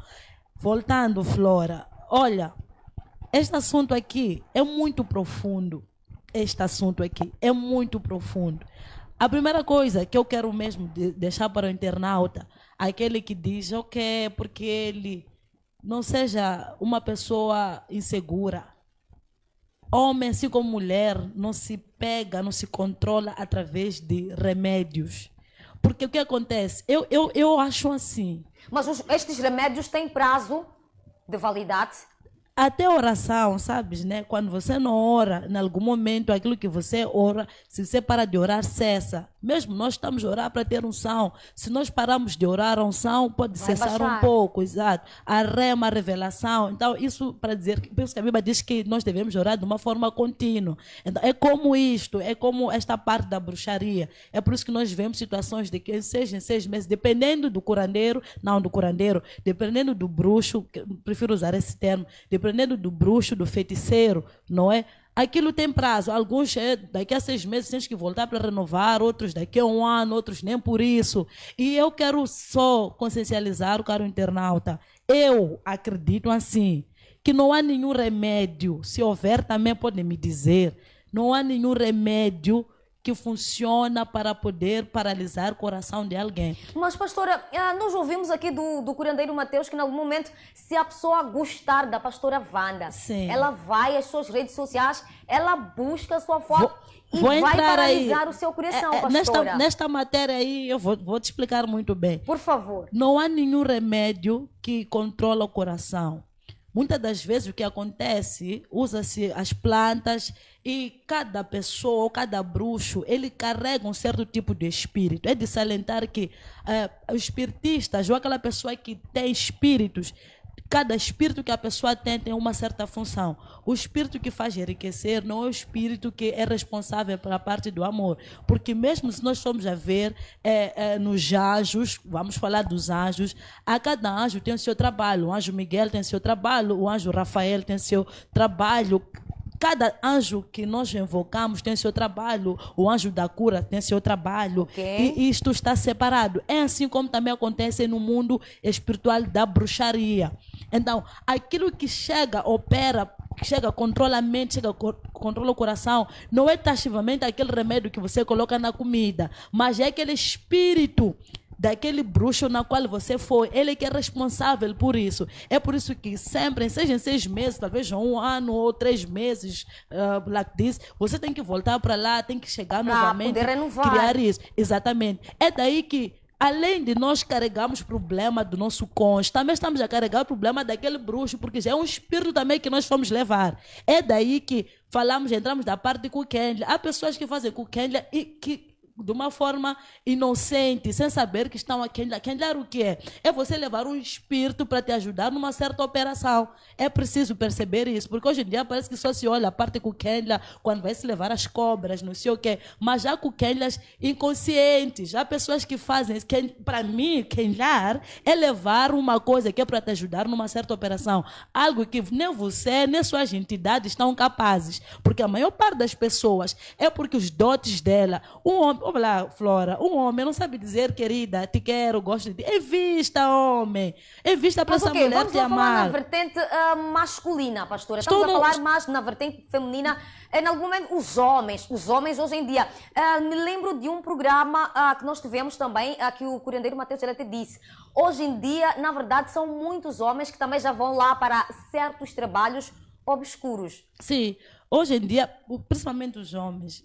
Voltando, Flora, olha, este assunto aqui é muito profundo. A primeira coisa que eu quero mesmo deixar para o internauta, aquele que diz, ok, porque ele não seja uma pessoa insegura. Homem, assim como mulher, não se pega, não se controla através de remédios. Porque o que acontece? Eu acho assim. Mas estes remédios têm prazo de validade? Até oração, sabes, né? Quando você não ora, em algum momento, aquilo que você ora, se você para de orar, cessa. Mesmo nós estamos a orar para ter unção. Se nós paramos de orar, a unção pode cessar um pouco, exato. A rema, a revelação. Então, isso para dizer, penso que a Bíblia diz que nós devemos orar de uma forma contínua. Então, é como isto, é como esta parte da bruxaria. É por isso que nós vemos situações de que em 6 meses, dependendo do curandeiro, dependendo do bruxo, prefiro usar esse termo, dependendo do bruxo, do feiticeiro, não é? Aquilo tem prazo. Alguns daqui a 6 meses tens que voltar para renovar, outros daqui a 1 ano, outros nem por isso. E eu quero só consciencializar o caro internauta. Eu acredito assim, que não há nenhum remédio, se houver também podem me dizer, não há nenhum remédio que funciona para poder paralisar o coração de alguém. Mas, pastora, nós ouvimos aqui do curandeiro Mateus que, em algum momento, se a pessoa gostar da pastora Wanda, sim, ela vai às suas redes sociais, ela busca a sua foto e vou vai paralisar aí. O seu coração, pastora. Nesta matéria aí, eu vou te explicar muito bem. Por favor. Não há nenhum remédio que controla o coração. Muitas das vezes o que acontece, usa-se as plantas e cada pessoa ou cada bruxo, ele carrega um certo tipo de espírito. É de salientar que os espiritistas ou aquela pessoa que tem espíritos, cada espírito que a pessoa tem uma certa função. O espírito que faz enriquecer não é o espírito que é responsável pela parte do amor. Porque mesmo se nós formos a ver nos anjos, vamos falar dos anjos, a cada anjo tem o seu trabalho. O anjo Miguel tem o seu trabalho, o anjo Rafael tem o seu trabalho. Cada anjo que nós invocamos tem seu trabalho, o anjo da cura tem seu trabalho, okay. E isto está separado. É assim como também acontece no mundo espiritual da bruxaria. Então, aquilo que chega, opera, chega, controla a mente, chega, controla o coração, não é taxivamente aquele remédio que você coloca na comida, mas é aquele espírito daquele bruxo na qual você foi, ele que é responsável por isso. É por isso que sempre, seja em 6 meses, talvez 1 ano ou 3 meses, like this, você tem que voltar para lá, tem que chegar novamente, poder renovar. criar isso. Exatamente. É daí que, além de nós carregarmos problema do nosso cônjuge, também estamos a carregar o problema daquele bruxo, porque já é um espírito também que nós fomos levar. É daí que entramos da parte de Kukendla. Há pessoas que fazem Kukendla e que de uma forma inocente, sem saber que estão a Kendlar. Kendlar o que é? É você levar um espírito para te ajudar numa certa operação. É preciso perceber isso, porque hoje em dia parece que só se olha a parte com Kendlar quando vai se levar as cobras, não sei o quê. Mas já com Kendlars inconscientes, há pessoas que fazem. Para mim, Kendlar é levar uma coisa que é para te ajudar numa certa operação. Algo que nem você, nem suas entidades estão capazes. Porque a maior parte das pessoas é porque os dotes dela, um homem, vamos lá, Flora, um homem não sabe dizer, querida, te quero, gosto de ti. Invista, homem. Invista para essa mulher Vamos te lá falar na amar. vertente masculina, pastora. Estamos a falar mais na vertente feminina. Em algum momento, os homens hoje em dia. Me lembro de um programa que nós tivemos também, que o curandeiro Mateus Gelete disse. Hoje em dia, na verdade, são muitos homens que também já vão lá para certos trabalhos obscuros. Sim, hoje em dia, principalmente os homens.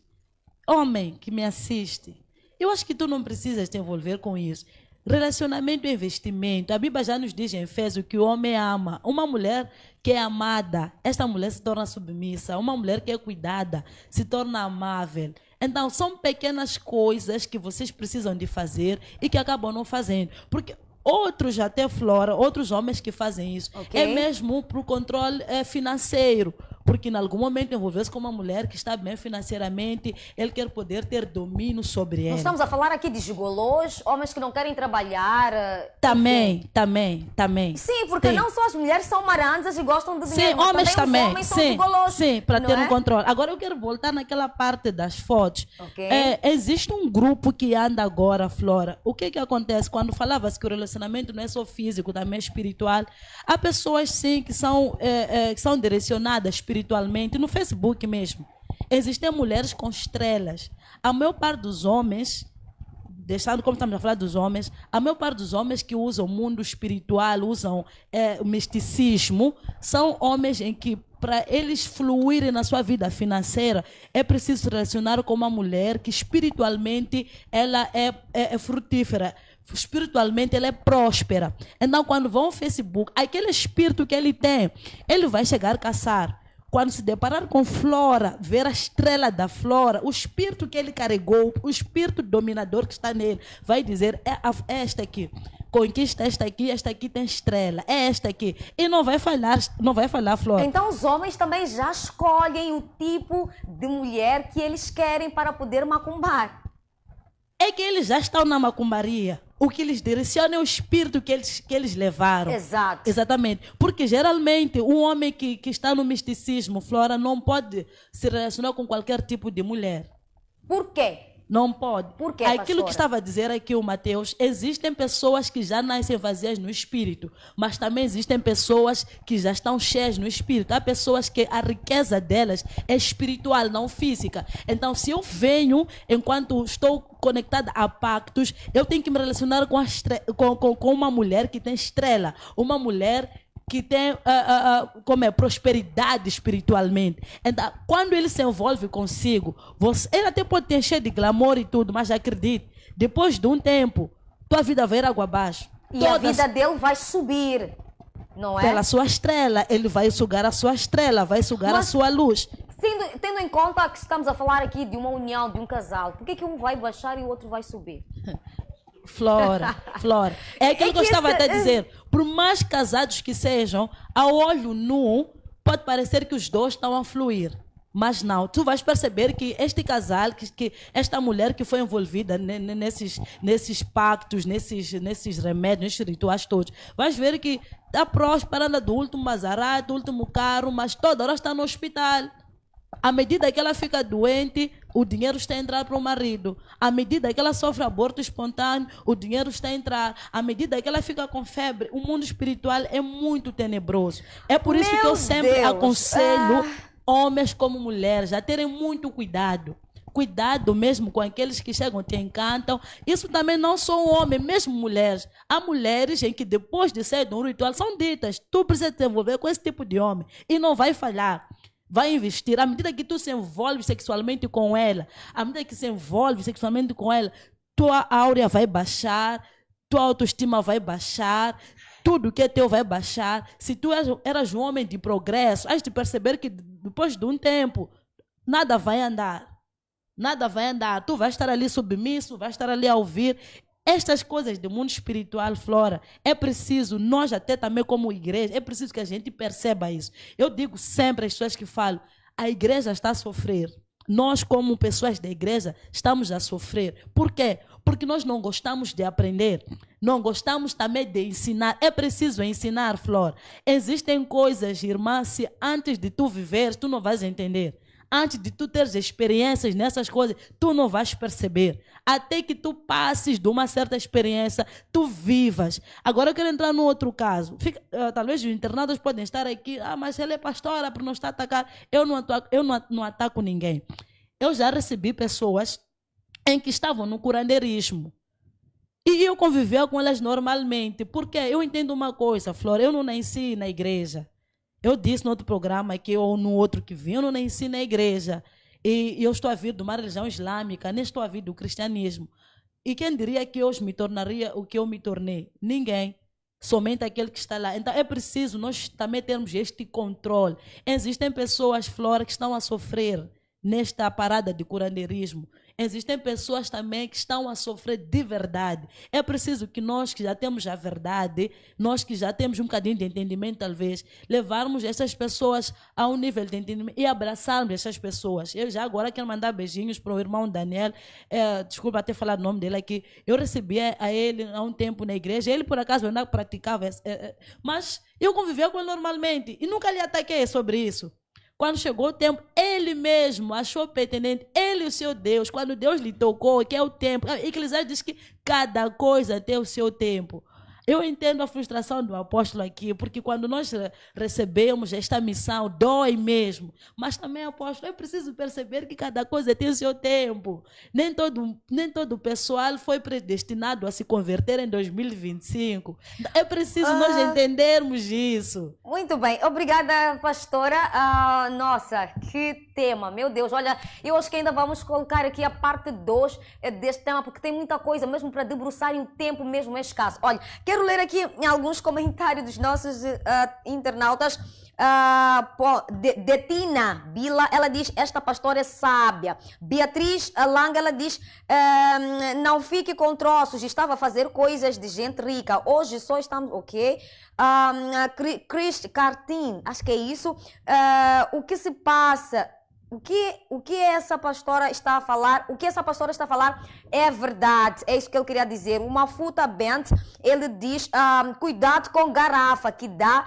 Homem que me assiste, eu acho que tu não precisas te envolver com isso. Relacionamento é investimento. A Bíblia já nos diz em Efésios que o homem ama. Uma mulher que é amada, esta mulher se torna submissa. Uma mulher que é cuidada se torna amável. Então, são pequenas coisas que vocês precisam de fazer e que acabam não fazendo. Porque outros, até Flora, outros homens que fazem isso, é mesmo para o controle financeiro. Porque em algum momento envolveu-se com uma mulher que está bem financeiramente, ele quer poder ter domínio sobre ela. Nós estamos a falar aqui de gigolôs, homens que não querem trabalhar. Também. Sim, porque não só as mulheres são marandas e gostam de dinheiro, sim, homens também. Os homens são gigolôs. Sim, para ter um controle. Agora eu quero voltar naquela parte das fotos. Existe um grupo que anda agora, Flora. O que acontece? Quando falava-se que o relacionamento não é só físico, também é espiritual, há pessoas sim que são direcionadas espiritualmente, no Facebook mesmo. Existem mulheres com estrelas. A maior parte dos homens, deixando como estamos a falar dos homens, a maior parte dos homens que usam o mundo espiritual, usam o misticismo, são homens em que, para eles fluírem na sua vida financeira, é preciso se relacionar com uma mulher que espiritualmente ela é frutífera. Espiritualmente ela é próspera. Então, quando vão ao Facebook, aquele espírito que ele tem, ele vai chegar a caçar. Quando se deparar com Flora, ver a estrela da Flora, o espírito que ele carregou, o espírito dominador que está nele, vai dizer, é esta aqui. Conquista esta aqui tem estrela, é esta aqui. E não vai falhar, Flora. Então os homens também já escolhem o tipo de mulher que eles querem para poder macumbar. É que eles já estão na macumbaria. O que eles direcionam é o espírito que eles levaram. Exato. Exatamente. Porque geralmente um homem que está no misticismo, Flora, não pode se relacionar com qualquer tipo de mulher. Por quê? Não pode. Por quê, Aquilo pastora? que estava a dizer aqui o Mateus, existem pessoas que já nascem vazias no espírito, mas também existem pessoas que já estão cheias no espírito. Há pessoas que a riqueza delas é espiritual, não física. Então, se eu venho, enquanto estou conectada a pactos, eu tenho que me relacionar com uma mulher que tem estrela, uma mulher que tem prosperidade espiritualmente. Então, quando ele se envolve consigo, ele até pode te encher de glamour e tudo, mas acredite, depois de um tempo, tua vida vai ir água abaixo. E a vida dele vai subir, não é? Pela sua estrela, ele vai sugar a sua estrela, vai sugar a sua luz. Tendo em conta que estamos a falar aqui de uma união, de um casal, por que um vai baixar e o outro vai subir? Flora. É aquilo que eu estava até a dizer. Por mais casados que sejam, ao olho nu, pode parecer que os dois estão a fluir. Mas não, tu vais perceber que este casal, que esta mulher que foi envolvida nesses pactos, nesses remédios, nesses rituais todos, vais ver que está próspera, anda do último Maserati, do último carro, mas toda hora está no hospital. À medida que ela fica doente, o dinheiro está a entrar para o marido. À medida que ela sofre aborto espontâneo, o dinheiro está a entrar. À medida que ela fica com febre, o mundo espiritual é muito tenebroso. É por isso que eu sempre aconselho homens como mulheres a terem muito cuidado. cuidado mesmo com aqueles que chegam, te encantam. Isso também não só um homem, mesmo mulheres. Há mulheres em que depois de sair de um ritual são ditas, tu precisa te envolver com esse tipo de homem e não vai falhar. Vai investir. À medida que tu se envolve sexualmente com ela, à medida que se envolve sexualmente com ela, tua áurea vai baixar, tua autoestima vai baixar, tudo que é teu vai baixar. Se tu eras um homem de progresso, has de perceber que depois de um tempo, nada vai andar. Nada vai andar. Tu vais estar ali submisso, vais estar ali a ouvir. Estas coisas do mundo espiritual, Flora, é preciso, nós até também como igreja, é preciso que a gente perceba isso. Eu digo sempre às pessoas que falam, a igreja está a sofrer. Nós, como pessoas da igreja, estamos a sofrer. Por quê? Porque nós não gostamos de aprender. Não gostamos também de ensinar. É preciso ensinar, Flor. Existem coisas, irmã, se antes de tu viveres, tu não vais entender. Antes de tu teres experiências nessas coisas, tu não vais perceber. Até que tu passes de uma certa experiência, tu vivas. Agora eu quero entrar num outro caso. Talvez os internados podem estar aqui, mas ela é pastora, para não estar a atacar. Eu não ataco ninguém. Eu já recebi pessoas em que estavam no curandeirismo. E eu convivia com elas normalmente. Porque eu entendo uma coisa, Flor, eu não nasci na igreja. Eu disse no outro programa aqui, ou no outro que vi, eu não nasci na igreja. E eu estou a vir de uma religião islâmica, nem estou a vir do cristianismo. E quem diria que hoje me tornaria o que eu me tornei? Ninguém. Somente aquele que está lá. Então é preciso nós também termos este controle. Existem pessoas, Flora, que estão a sofrer nesta parada de curandeirismo. Existem pessoas também que estão a sofrer de verdade. É preciso que nós que já temos a verdade, nós que já temos um bocadinho de entendimento, talvez, levarmos essas pessoas a um nível de entendimento e abraçarmos essas pessoas. Eu já agora quero mandar beijinhos para o irmão Daniel. Desculpa ter falado o nome dele aqui. Eu recebi a ele há um tempo na igreja. Ele, por acaso, ainda praticava, mas eu convivia com ele normalmente e nunca lhe ataquei sobre isso. Quando chegou o tempo, ele mesmo achou pertinente, ele e o seu Deus, quando Deus lhe tocou, que é o tempo. Eclesiastes diz que cada coisa tem o seu tempo. Eu entendo a frustração do apóstolo aqui, porque quando nós recebemos esta missão, dói mesmo. Mas também, apóstolo, é preciso perceber que cada coisa tem o seu tempo. Nem todo o pessoal foi predestinado a se converter em 2025. É preciso nós entendermos isso. Muito bem, obrigada, pastora. Nossa, que tema, meu Deus. Olha, eu acho que ainda vamos colocar aqui a parte 2 deste tema, porque tem muita coisa mesmo para debruçar e o tempo mesmo é escasso. Olha, quero ler aqui alguns comentários dos nossos internautas. Detina Bila, ela diz, esta pastora é sábia. Beatriz Lang, ela diz, não fique com troços, estava a fazer coisas de gente rica, hoje só estamos, ok? Chris Cartin, acho que é isso. O que se passa? O que essa pastora está a falar? O que essa pastora está a falar é verdade. É isso que ele queria dizer. Uma Futa Bent, ele diz, cuidado com garrafa que dá.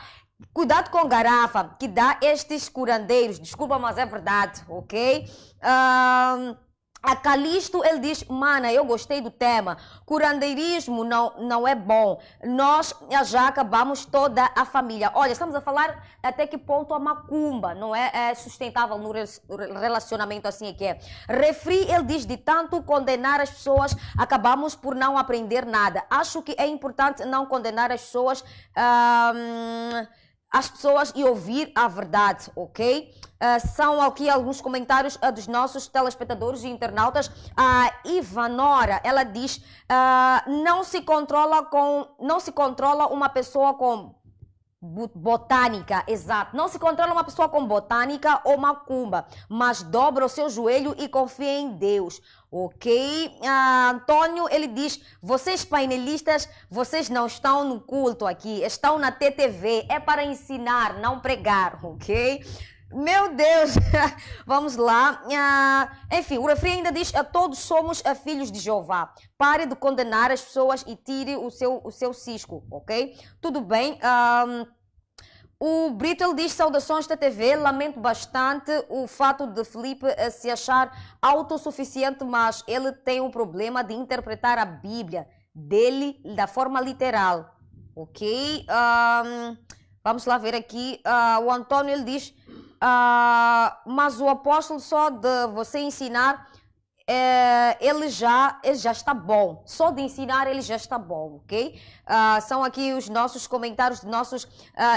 Cuidado com garrafa que dá estes curandeiros. Desculpa, mas é verdade, ok? A Calisto, ele diz, mana, eu gostei do tema. Curandeirismo não é bom. Nós já acabamos toda a família. Olha, estamos a falar até que ponto a macumba não é sustentável no relacionamento assim que é. Refri, ele diz, de tanto condenar as pessoas, acabamos por não aprender nada. Acho que é importante não condenar as pessoas e ouvir a verdade, ok? São aqui alguns comentários dos nossos telespectadores e internautas. A Ivanora, ela diz, não se controla uma pessoa com botânica, exato. Não se controla uma pessoa com botânica ou macumba, mas dobra o seu joelho e confia em Deus. Ok? Antônio, ele diz, vocês painelistas, vocês não estão no culto aqui, estão na TTV, é para ensinar, não pregar, ok? Meu Deus, vamos lá. Enfim, o refrão ainda diz, todos somos filhos de Jeová. Pare de condenar as pessoas e tire o seu cisco, ok? Tudo bem. O Brito, ele diz, saudações da TV, lamento bastante o fato de Felipe se achar autossuficiente, mas ele tem um problema de interpretar a Bíblia dele da forma literal, ok? Vamos lá ver aqui, o Antônio, ele diz, mas o apóstolo só de você ensinar ele já está bom. Só de ensinar ele já está bom, ok? São aqui os nossos comentários de nossos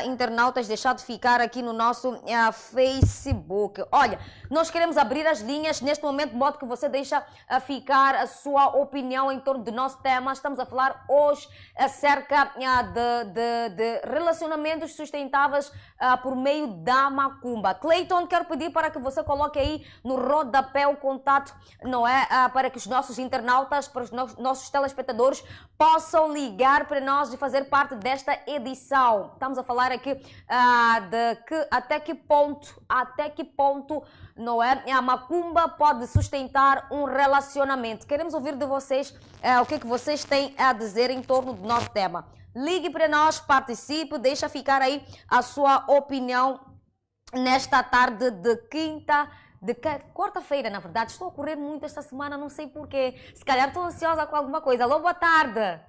internautas deixados ficar aqui no nosso Facebook. Olha, nós queremos abrir as linhas neste momento, de modo que você deixa ficar a sua opinião em torno do nosso tema. Estamos a falar hoje acerca de relacionamentos sustentáveis por meio da macumba. Cleiton, quero pedir para que você coloque aí no rodapé o contato, não é? Para que os nossos internautas, para os nossos telespectadores possam ligar para nós e fazer parte desta edição. Estamos a falar aqui até que ponto, não é? A macumba pode sustentar um relacionamento. Queremos ouvir de vocês o que vocês têm a dizer em torno do nosso tema. Ligue para nós, participe, deixa ficar aí a sua opinião nesta tarde de quarta-feira, na verdade. Estou a correr muito esta semana, não sei porquê. Se calhar estou ansiosa com alguma coisa. Alô, boa tarde.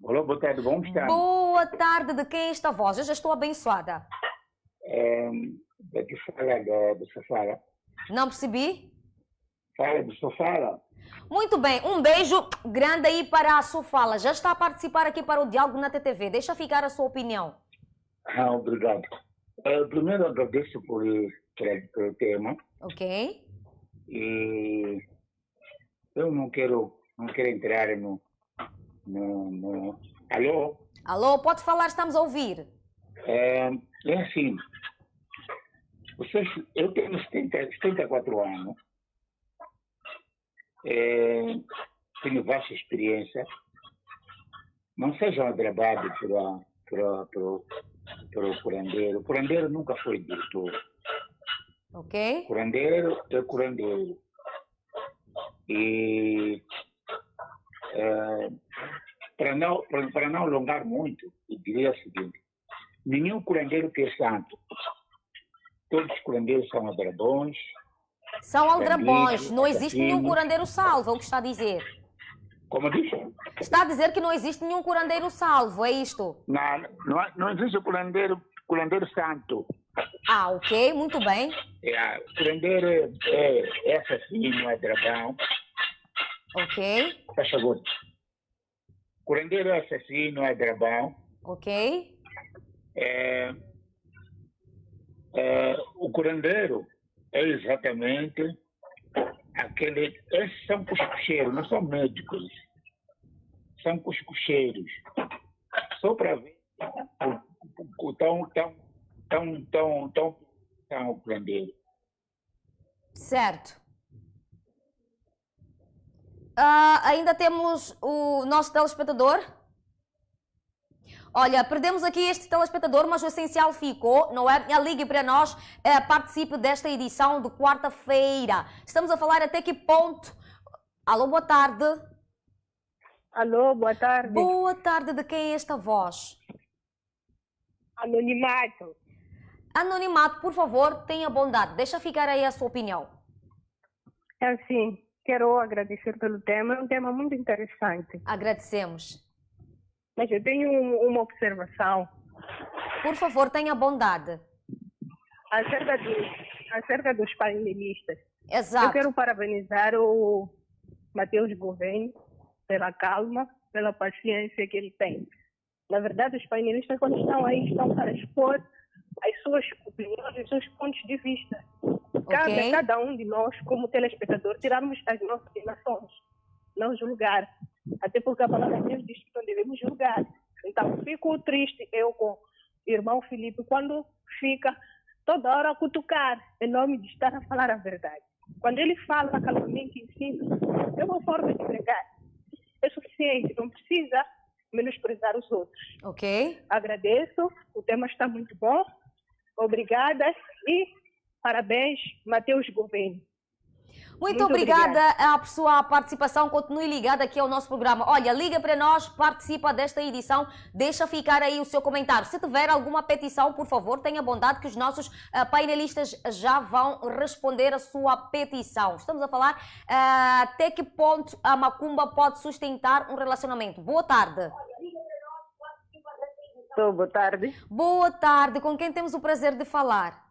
Olá, boa tarde, como está? Boa tarde, de quem é esta voz? Eu já estou abençoada. Daqui fala do Sofala. Não percebi? Fala do Sofala. Muito bem, um beijo grande aí para a Sofala. Já está a participar aqui para o Diálogo na TTV. Deixa ficar a sua opinião. Obrigado. Primeiro agradeço pelo tema. Ok. E eu não quero entrar no... Alô? Alô, pode falar, estamos a ouvir. É assim, eu tenho 74 anos, tenho vasta experiência, não sejam agravados pelo curandeiro. O curandeiro nunca foi diretor. Ok. Curandeiro é curandeiro. E para não alongar muito, eu diria o seguinte: nenhum curandeiro que é santo. Todos os curandeiros são aldrabões. São aldrabões. Não existe nenhum assassinos. curandeiro salvo, é o que está a dizer. Como disse? Está a dizer que não existe nenhum curandeiro salvo, é isto? Não existe curandeiro santo. Ah, ok, muito bem. O curandeiro é assassino, é dragão. Ok, Faz favor. Curandeiro é assassino, é dragão. ok. O curandeiro é exatamente aquele... Esses são cuscucheiros, não são médicos. São cuscucheiros. Só para ver o tão curandeiro. Certo. Ainda temos o nosso telespectador. Olha, perdemos aqui este telespectador, mas o essencial ficou, não é? Ligue para nós, participe desta edição de quarta-feira. Estamos a falar até que ponto... Alô, boa tarde. Alô, boa tarde. Boa tarde, de quem é esta voz? Anonimato. Anonimato, por favor, tenha bondade, deixa ficar aí a sua opinião. É assim, quero agradecer pelo tema, é um tema muito interessante. Agradecemos. Mas eu tenho uma observação Por favor, tenha bondade. acerca dos painelistas. Eu Exato. quero parabenizar o Matheus Gouveia pela calma, pela paciência que ele tem. Na verdade, os painelistas, quando estão aí, estão para expor as suas opiniões, os seus pontos de vista. Cabe Ok. a cada um de nós, como telespectador, tirarmos as nossas relações, não julgar. Até porque a palavra de Deus diz que não devemos julgar. Então, fico triste, eu com o irmão Filipe, quando fica toda hora a cutucar, em nome de estar a falar a verdade. Quando ele fala calmamente, ensina, é uma forma de pregar. É suficiente, não precisa menosprezar os outros. Ok. Agradeço, o tema está muito bom. Obrigada e parabéns, Matheus Gouveia. Muito obrigada por sua participação. Continue ligado aqui ao nosso programa. Olha, liga para nós, participa desta edição, deixa ficar aí o seu comentário. Se tiver alguma petição, por favor, tenha bondade que os nossos painelistas já vão responder a sua petição. Estamos a falar até que ponto a macumba pode sustentar um relacionamento. Boa tarde. Boa tarde. Boa tarde. Com quem temos o prazer de falar?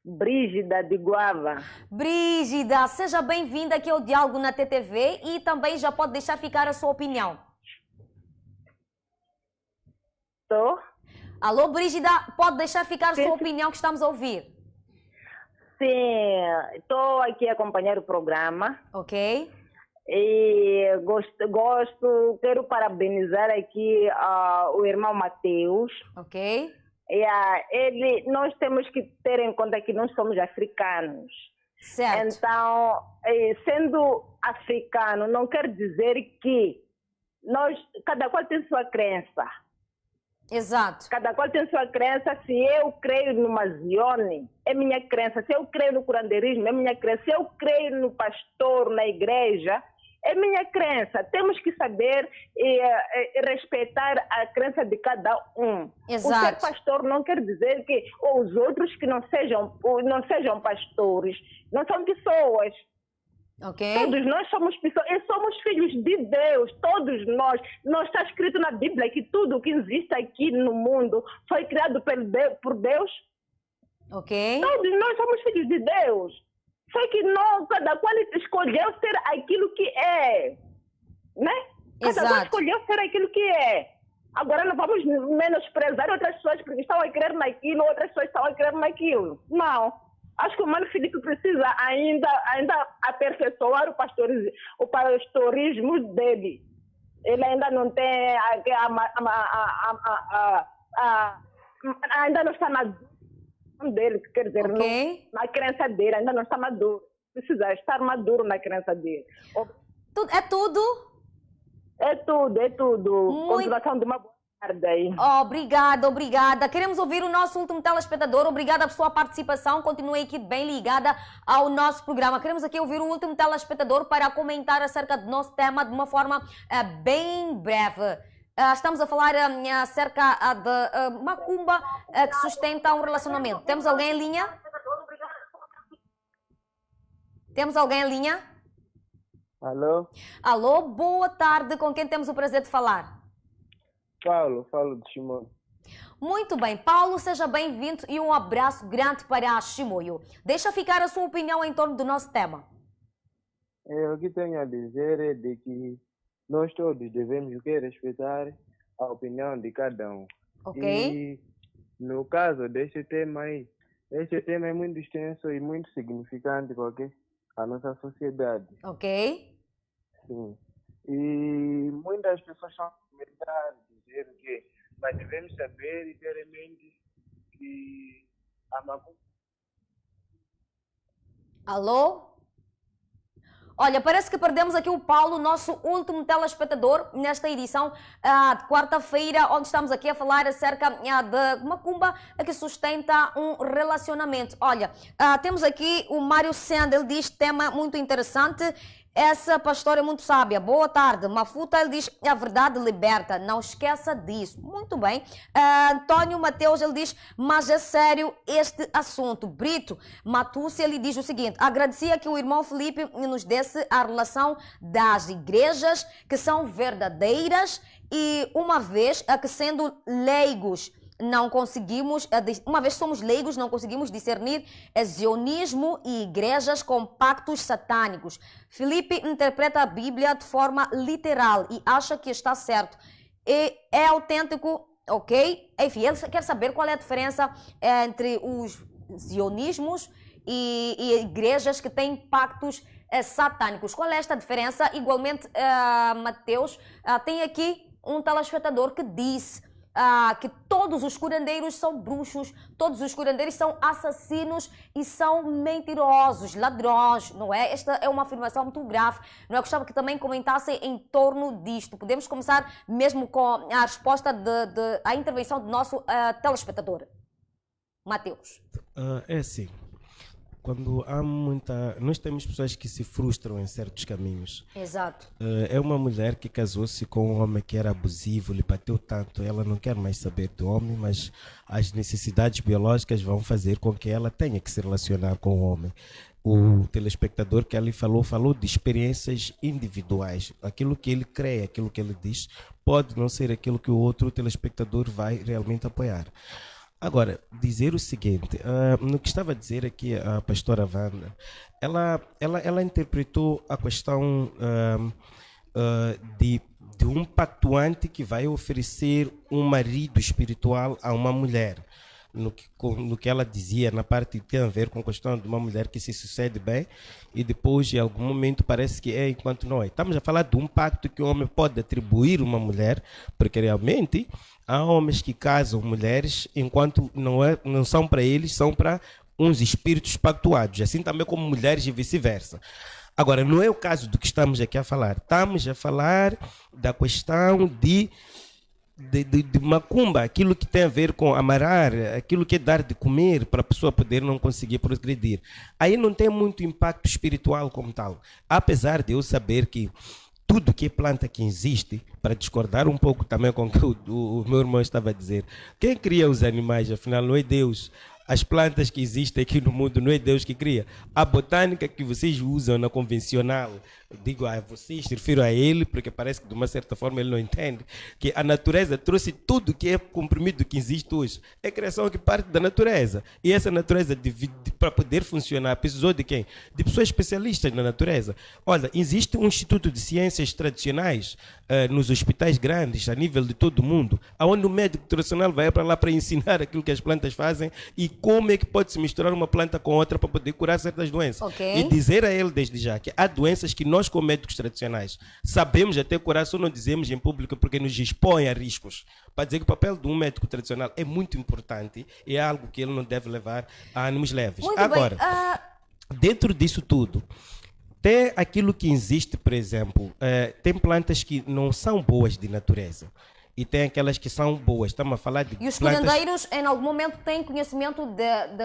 Brígida de Guava. Brígida, seja bem-vinda aqui ao Diálogo na TTV e também já pode deixar ficar a sua opinião. Estou? Alô, Brígida, pode deixar ficar a Sim, sua sim. opinião que estamos a ouvir. Sim, estou aqui a acompanhar o programa Ok? e quero parabenizar aqui o irmão Mateus. Ok? Nós temos que ter em conta que nós somos africanos. Certo. Então, sendo africano, não quer dizer que cada qual tem sua crença. Exato. Cada qual tem sua crença. Se eu creio no Mazione, é minha crença. Se eu creio no curandeirismo, é minha crença. Se eu creio no pastor, na igreja, é minha crença. Temos que saber respeitar a crença de cada um. Exato. O ser pastor não quer dizer que os outros que não sejam pastores não são pessoas. Ok? Todos nós somos pessoas e somos filhos de Deus, todos nós. Não está escrito na Bíblia que tudo que existe aqui no mundo foi criado por Deus? Ok? Todos nós somos filhos de Deus. Só que cada qual escolheu ser aquilo que é, né? Cada qual Exato. escolheu ser aquilo que é. Agora não vamos menosprezar outras pessoas porque estão a crer naquilo, outras pessoas estão a crer naquilo. Não. Acho que o Mano Filipe precisa ainda aperfeiçoar o pastorismo dele. Ele ainda não tem ainda não está maduro dele, quer dizer, Ok. na crença dele, ainda não está maduro. Precisa estar maduro na crença dele. É tudo? É tudo. Muito- Continuação de uma boa tarde aí. Obrigada, obrigada. Queremos ouvir o nosso último telespectador. Obrigada pela sua participação. Continue aqui bem ligada ao nosso programa. Queremos aqui ouvir o último telespectador para comentar acerca do nosso tema de uma forma bem breve. Estamos a falar acerca de macumba que sustenta um relacionamento. Temos alguém em linha? Temos alguém em linha? Alô? Alô, boa tarde. Com quem temos o prazer de falar? Falo de Shimono. Muito bem, Paulo, seja bem-vindo e um abraço grande para a Chimoio. Deixa ficar a sua opinião em torno do nosso tema. O que tenho a dizer é de que nós todos devemos respeitar a opinião de cada um. Ok? E no caso deste tema aí, este tema é muito extenso e muito significante para a nossa sociedade. Ok? Sim. E muitas pessoas são a dizer o quê? Mas devemos saber e ter em mente que a macumba. Alô? Olha, parece que perdemos aqui o Paulo, nosso último telespectador, nesta edição de quarta-feira, onde estamos aqui a falar acerca de macumba que sustenta um relacionamento. Olha, temos aqui o Mário Senda, ele diz tema muito interessante. Essa pastora é muito sábia. Boa tarde. Mafuta, ele diz, a verdade liberta. Não esqueça disso. Muito bem. Antônio Mateus, ele diz, mas é sério este assunto. Brito Matúcia, ele diz o seguinte, agradecia que o irmão Felipe nos desse a relação das igrejas que são verdadeiras e uma vez que sendo leigos, não conseguimos, uma vez somos leigos, não conseguimos discernir zionismo e igrejas com pactos satânicos. Felipe interpreta a Bíblia de forma literal e acha que está certo. E é autêntico, ok? Enfim, ele quer saber qual é a diferença entre os zionismos e igrejas que têm pactos satânicos. Qual é esta diferença? Igualmente, Mateus, tem aqui um telespectador que disse que todos os curandeiros são bruxos, todos os curandeiros são assassinos e são mentirosos, ladrões, não é? Esta é uma afirmação muito grave, não é? Eu gostava que também comentassem em torno disto. Podemos começar mesmo com a resposta à intervenção do nosso telespectador. Mateus. É assim, quando há nós temos pessoas que se frustram em certos caminhos. Exato. É uma mulher que casou-se com um homem que era abusivo, lhe bateu tanto, ela não quer mais saber do homem, mas as necessidades biológicas vão fazer com que ela tenha que se relacionar com o homem. O telespectador que ali falou de experiências individuais. Aquilo que ele crê, aquilo que ele diz, pode não ser aquilo que o outro telespectador vai realmente apoiar. Agora, dizer o seguinte, no que estava a dizer aqui a pastora Wanda, ela interpretou a questão de um pactuante que vai oferecer um marido espiritual a uma mulher. No que ela dizia, na parte que tem a ver com a questão de uma mulher que se sucede bem e depois, em algum momento, parece que é enquanto não é. Estamos a falar de um pacto que o homem pode atribuir a uma mulher, porque realmente há homens que casam mulheres enquanto não são para eles, são para uns espíritos pactuados, assim também como mulheres e vice-versa. Agora, não é o caso do que estamos aqui a falar. Estamos a falar da questão de macumba, aquilo que tem a ver com amarrar, aquilo que é dar de comer para a pessoa poder não conseguir progredir. Aí não tem muito impacto espiritual como tal. Apesar de eu saber que tudo que é planta que existe, para discordar um pouco também com o que o meu irmão estava a dizer, quem cria os animais, afinal, não é Deus. As plantas que existem aqui no mundo não é Deus que cria. A botânica que vocês usam na convencional, digo a vocês, refiro a ele, porque parece que de uma certa forma ele não entende, que a natureza trouxe tudo que é comprimido que existe hoje. É criação que parte da natureza. E essa natureza, para poder funcionar, precisou de quem? De pessoas especialistas na natureza. Olha, existe um instituto de ciências tradicionais nos hospitais grandes, a nível de todo o mundo, onde o médico tradicional vai para lá para ensinar aquilo que as plantas fazem e como é que pode se misturar uma planta com outra para poder curar certas doenças. Ok. E dizer a ele desde já que há doenças que nós, como médicos tradicionais, sabemos até curar, só não dizemos em público porque nos expõe a riscos. Para dizer que o papel de um médico tradicional é muito importante e é algo que ele não deve levar a ânimos leves. Muito Agora, bem. dentro disso tudo, tem aquilo que existe, por exemplo, tem plantas que não são boas de natureza. E tem aquelas que são boas. Estamos a falar de E os plantas... curandeiros, em algum momento, têm conhecimento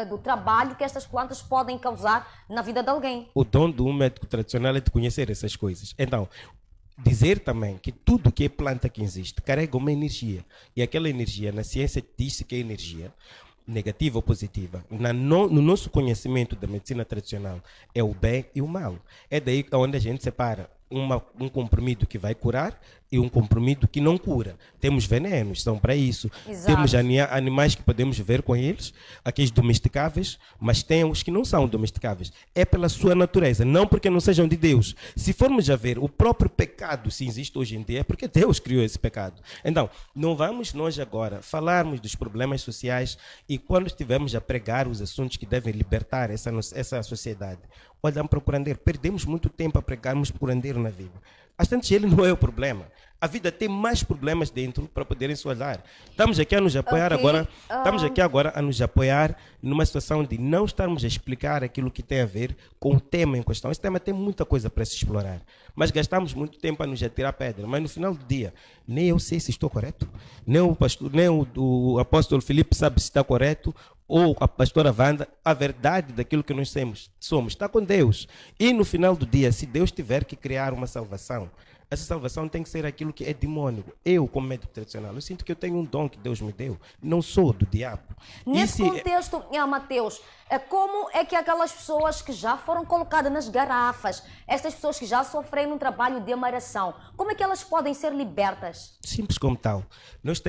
do trabalho que estas plantas podem causar na vida de alguém. O dom de um médico tradicional é de conhecer essas coisas. Então, dizer também que tudo que é planta que existe carrega uma energia. E aquela energia, na ciência diz-se que é energia negativa ou positiva. No nosso conhecimento da medicina tradicional, é o bem e o mal. É daí onde a gente separa um comprimido que vai curar e um comprimido que não cura. Temos venenos, são para isso. Exato. Temos animais que podemos viver com eles, aqueles domesticáveis, mas tem os que não são domesticáveis. É pela sua natureza, não porque não sejam de Deus. Se formos a ver o próprio pecado, se existe hoje em dia, é porque Deus criou esse pecado. Então, não vamos nós agora falarmos dos problemas sociais e quando estivermos a pregar os assuntos que devem libertar essa sociedade, olhamos para o curandeiro. Perdemos muito tempo a pregarmos para o curandeiro na vida. Bastante ele não é o problema. A vida tem mais problemas dentro para poderem se olhar. Estamos aqui a nos apoiar agora. Estamos aqui agora a nos apoiar numa situação de não estarmos a explicar aquilo que tem a ver com o tema em questão. Esse tema tem muita coisa para se explorar. Mas gastamos muito tempo a nos atirar pedra. Mas no final do dia, nem eu sei se estou correto, nem o apóstolo Filipe sabe se está correto, ou a pastora Wanda, a verdade daquilo que nós somos está com Deus. E no final do dia, se Deus tiver que criar uma salvação, essa salvação tem que ser aquilo que é demônico. Eu, como médico tradicional, eu sinto que eu tenho um dom que Deus me deu. Não sou do diabo. Nesse contexto, Mateus, como é que aquelas pessoas que já foram colocadas nas garrafas, estas pessoas que já sofreram um trabalho de amaração, como é que elas podem ser libertas? Simples como tal. Nós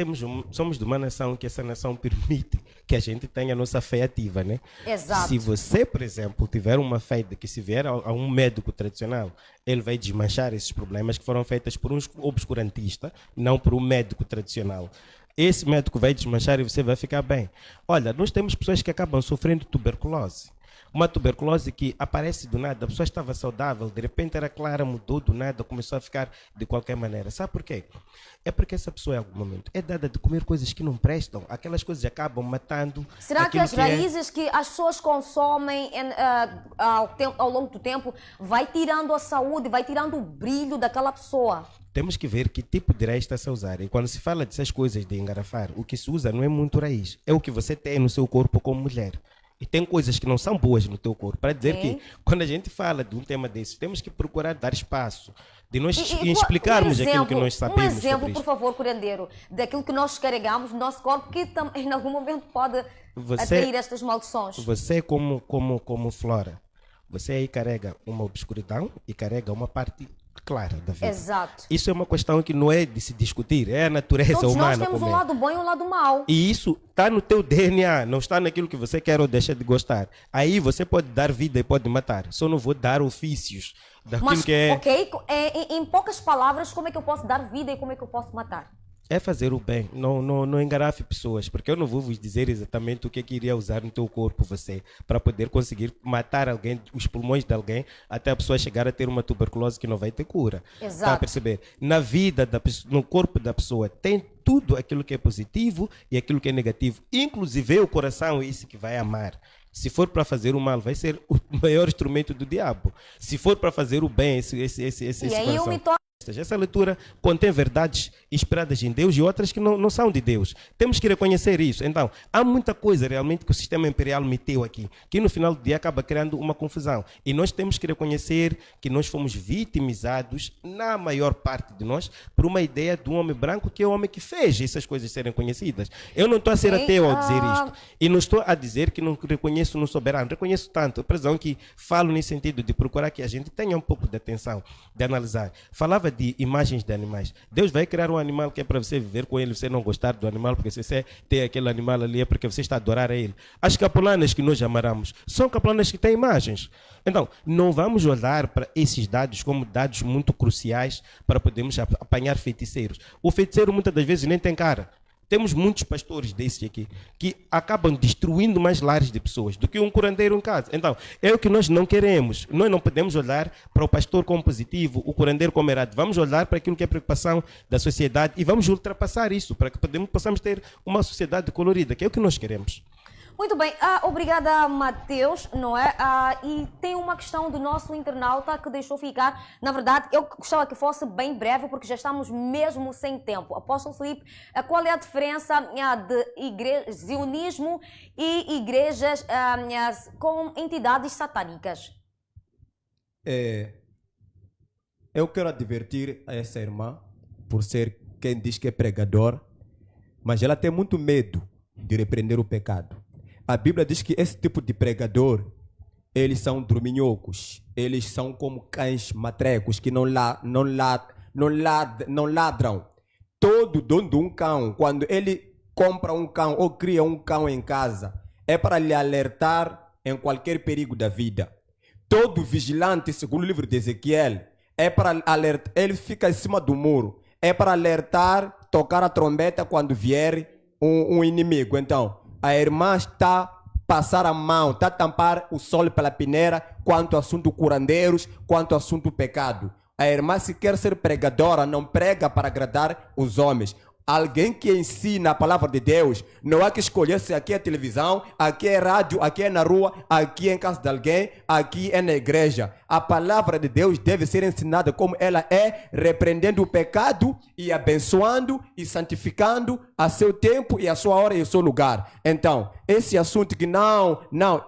somos de uma nação que essa nação permite que a gente tenha a nossa fé ativa, né? Exato. Se você, por exemplo, tiver uma fé de que se vier a um médico tradicional, ele vai desmanchar esses problemas que foram feitos por um obscurantista, não por um médico tradicional. Esse médico vai desmanchar e você vai ficar bem. Olha, nós temos pessoas que acabam sofrendo tuberculose. Uma tuberculose que aparece do nada, a pessoa estava saudável, de repente era clara, mudou do nada, começou a ficar de qualquer maneira. Sabe por quê? É porque essa pessoa, em algum momento, é dada de comer coisas que não prestam. Aquelas coisas acabam matando. Será que as raízes que as pessoas consomem ao longo do tempo vai tirando a saúde, vai tirando o brilho daquela pessoa? Temos que ver que tipo de raiz está-se a usar. E quando se fala dessas coisas de engarrafar, o que se usa não é muito raiz. É o que você tem no seu corpo como mulher. E tem coisas que não são boas no teu corpo. Para dizer que, quando a gente fala de um tema desse, temos que procurar dar espaço, de nós explicarmos aquilo que nós sabemos. Um exemplo, por favor, curandeiro, daquilo que nós carregamos no nosso corpo, que em algum momento pode atrair estas maldições. Você, como flora, você aí carrega uma obscuridão e carrega uma parte clara da vida. Exato. Isso é uma questão que não é de se discutir, é a natureza Todos humana. nós temos como um é. lado bom e um lado mau. E isso está no teu DNA, não está naquilo que você quer ou deixa de gostar. Aí você pode dar vida e pode matar. Só não vou dar ofícios daquilo Mas, que é... ok, em poucas palavras, como é que eu posso dar vida e como é que eu posso matar? É fazer o bem, não engarafe pessoas, porque eu não vou vos dizer exatamente o que é que iria usar no teu corpo você, para poder conseguir matar alguém, os pulmões de alguém, até a pessoa chegar a ter uma tuberculose que não vai ter cura. Exato. Está a perceber? Na vida da pessoa, no corpo da pessoa, tem tudo aquilo que é positivo e aquilo que é negativo. Inclusive o coração é esse que vai amar. Se for para fazer o mal, vai ser o maior instrumento do diabo. Se for para fazer o bem, esse E aí eu coração. me torno... Essa leitura contém verdades inspiradas em Deus e outras que não são de Deus. Temos que reconhecer isso. Então, há muita coisa realmente que o sistema imperial meteu aqui, que no final do dia acaba criando uma confusão. E nós temos que reconhecer que nós fomos vitimizados, na maior parte de nós, por uma ideia de um homem branco que é o homem que fez essas coisas serem conhecidas. Eu não estou a ser ateu ao dizer isto. E não estou a dizer que não reconheço no soberano. Reconheço tanto. A prisão que falo nesse sentido de procurar que a gente tenha um pouco de atenção, de analisar. Falava de imagens de animais. Deus vai criar um animal que é para você viver com ele, você não gostar do animal, porque se você tem aquele animal ali é porque você está a adorar a ele. As capulanas que nós amaramos são capulanas que têm imagens. Então, não vamos olhar para esses dados como dados muito cruciais para podermos apanhar feiticeiros. O feiticeiro muitas das vezes nem tem cara. Temos muitos pastores desses aqui que acabam destruindo mais lares de pessoas do que um curandeiro em casa. Então, é o que nós não queremos. Nós não podemos olhar para o pastor como positivo, o curandeiro como errado. Vamos olhar para aquilo que é preocupação da sociedade e vamos ultrapassar isso para que possamos ter uma sociedade colorida, que é o que nós queremos. Muito bem, obrigada, Mateus, não é? E tem uma questão do nosso internauta que deixou ficar. Na verdade, eu gostava que fosse bem breve, porque já estamos mesmo sem tempo. Apóstolo Filipe, qual é a diferença de zionismo e igrejas com entidades satânicas? Eu quero advertir a essa irmã, por ser quem diz que é pregador, mas ela tem muito medo de repreender o pecado. A Bíblia diz que esse tipo de pregador, eles são dorminhocos, eles são como cães matrecos que não ladram. Todo dono de um cão, quando ele compra um cão ou cria um cão em casa, é para lhe alertar em qualquer perigo da vida. Todo vigilante, segundo o livro de Ezequiel, é para alertar, ele fica em cima do muro, é para alertar, tocar a trombeta quando vier um inimigo. Então, a irmã está a passar a mão, está a tampar o sol pela peneira quanto ao assunto curandeiros, quanto ao assunto pecado. A irmã, se quer ser pregadora, não prega para agradar os homens. Alguém que ensina a palavra de Deus, não há que escolher se aqui é televisão, aqui é rádio, aqui é na rua, aqui é em casa de alguém, aqui é na igreja. A palavra de Deus deve ser ensinada como ela é, repreendendo o pecado e abençoando e santificando a seu tempo e a sua hora e o seu lugar. Então, esse assunto que não,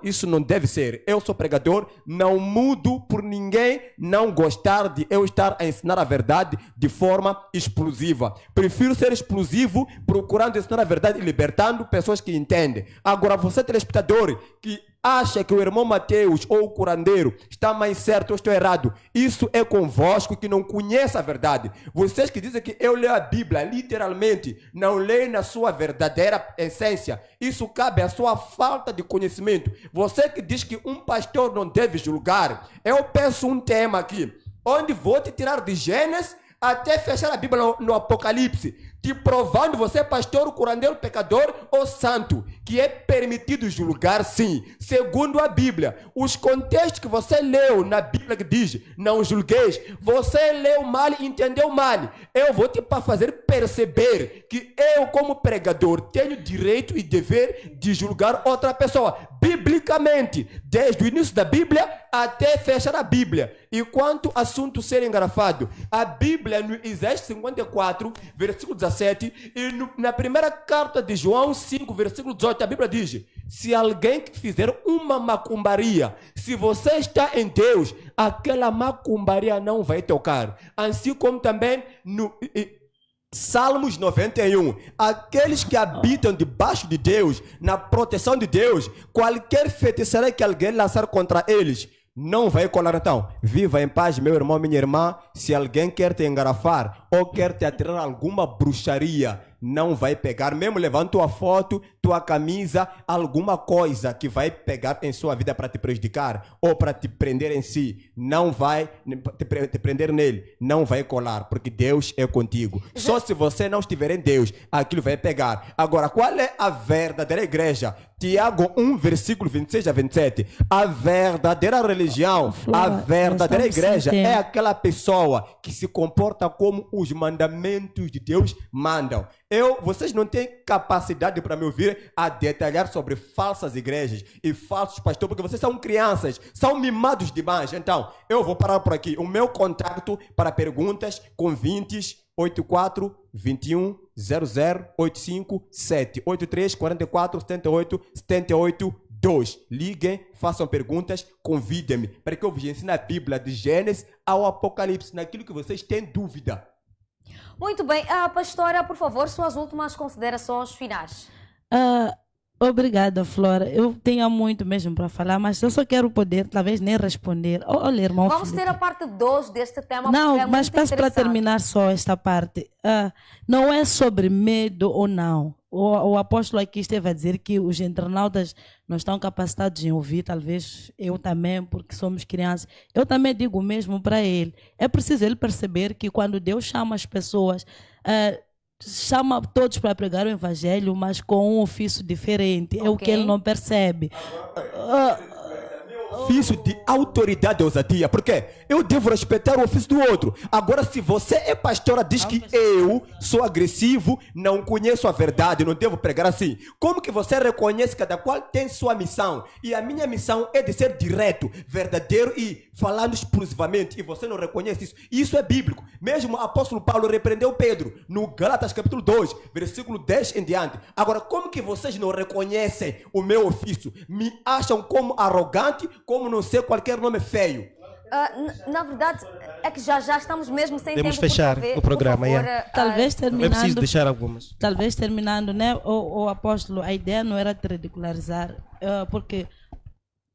isso não deve ser. Eu sou pregador, não mudo por ninguém não gostar de eu estar a ensinar a verdade de forma explosiva. Prefiro ser explosivo, procurando ensinar a verdade e libertando pessoas que entendem. Agora, você telespectador que acha que o irmão Mateus ou o curandeiro está mais certo ou estou errado, isso é convosco que não conhece a verdade. Vocês que dizem que eu leio a Bíblia literalmente, não leio na sua verdadeira essência, isso cabe à sua falta de conhecimento. Você que diz que um pastor não deve julgar, eu peço um tema aqui, onde vou te tirar de Gênesis até fechar a Bíblia no Apocalipse, te provando você pastor, curandeiro, pecador ou santo, que é permitido julgar sim, segundo a Bíblia. Os contextos que você leu na Bíblia que diz, não julgueis, você leu mal e entendeu mal. Eu vou te fazer perceber que eu, como pregador, tenho direito e dever de julgar outra pessoa, biblicamente, desde o início da Bíblia até fechar a Bíblia. E quanto ao assunto ser engarrafado, a Bíblia no Isaías 54, versículo 17, e na primeira carta de João 5, versículo 18, a Bíblia diz: se alguém fizer uma macumbaria, se você está em Deus, aquela macumbaria não vai tocar. Assim como também no Salmos 91, aqueles que habitam debaixo de Deus, na proteção de Deus, qualquer feitiçaria que alguém lançar contra eles, não vai colar então. Viva em paz, meu irmão, minha irmã. Se alguém quer te engarrafar ou quer te atirar alguma bruxaria, não vai pegar. Mesmo levando tua foto, tua camisa, alguma coisa que vai pegar em sua vida para te prejudicar ou para te prender em si, não vai te prender nele, não vai colar, porque Deus é contigo. Só se você não estiver em Deus, aquilo vai pegar. Agora, qual é a verdadeira igreja? Tiago 1, versículo 26 a 27. A verdadeira religião, a verdadeira igreja é aquela pessoa que se comporta como os mandamentos de Deus mandam. Vocês não têm capacidade para me ouvir a detalhar sobre falsas igrejas e falsos pastores, porque vocês são crianças, são mimados demais. Então, eu vou parar por aqui. O meu contato para perguntas, convites, 84 21 00 85 783 44 78 78 2. Liguem, façam perguntas, convidem-me para que eu vos ensine a Bíblia de Gênesis ao Apocalipse, naquilo que vocês têm dúvida. Muito bem. Pastora, por favor, suas últimas considerações finais. Obrigada, Flora. Eu tenho muito mesmo para falar, mas eu só quero poder, talvez, nem responder. Olha, irmão Vamos Felipe. ter a parte 2 deste tema. Não, é mas peço para terminar só esta parte. Não é sobre medo ou não. O apóstolo aqui esteve a dizer que os internautas não estão capacitados em ouvir, talvez eu também, porque somos crianças. Eu também digo o mesmo para ele. É preciso ele perceber que quando Deus chama as pessoas, chama todos para pregar o evangelho, mas com um ofício diferente. É o que ele não percebe. Ofício de autoridade e ousadia, porque eu devo respeitar o ofício do outro. Agora, se você é pastora, diz que eu sou agressivo, não conheço a verdade, não devo pregar assim. Como que você reconhece que cada qual tem sua missão? E a minha missão é de ser direto, verdadeiro e falando exclusivamente, e você não reconhece isso. Isso é bíblico. Mesmo o apóstolo Paulo repreendeu Pedro no Gálatas capítulo 2, versículo 10 em diante. Agora, como que vocês não reconhecem o meu ofício? Me acham como arrogante, como não sei qualquer nome feio. Na verdade, é que já estamos mesmo sem Podemos tempo. fechar o programa. Por favor, Talvez É terminando. preciso deixar algumas. Talvez terminando, né? O apóstolo, a ideia não era te ridicularizar, porque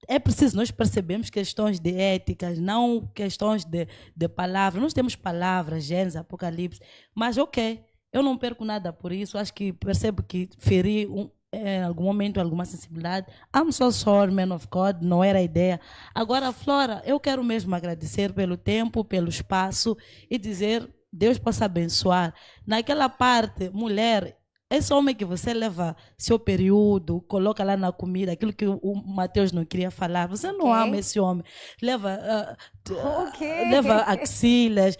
é preciso nós percebemos questões de éticas, não questões de palavras. Nós temos palavras, Gênesis, Apocalipse, mas ok, eu não perco nada por isso. Acho que percebo que feri em algum momento alguma sensibilidade. I'm so sorry, man of God, não era a ideia. Agora, Flora, eu quero mesmo agradecer pelo tempo, pelo espaço e dizer, Deus possa abençoar. Naquela parte, mulher, esse homem que você leva seu período, coloca lá na comida, aquilo que o Mateus não queria falar, você não ama esse homem. Leva axilas,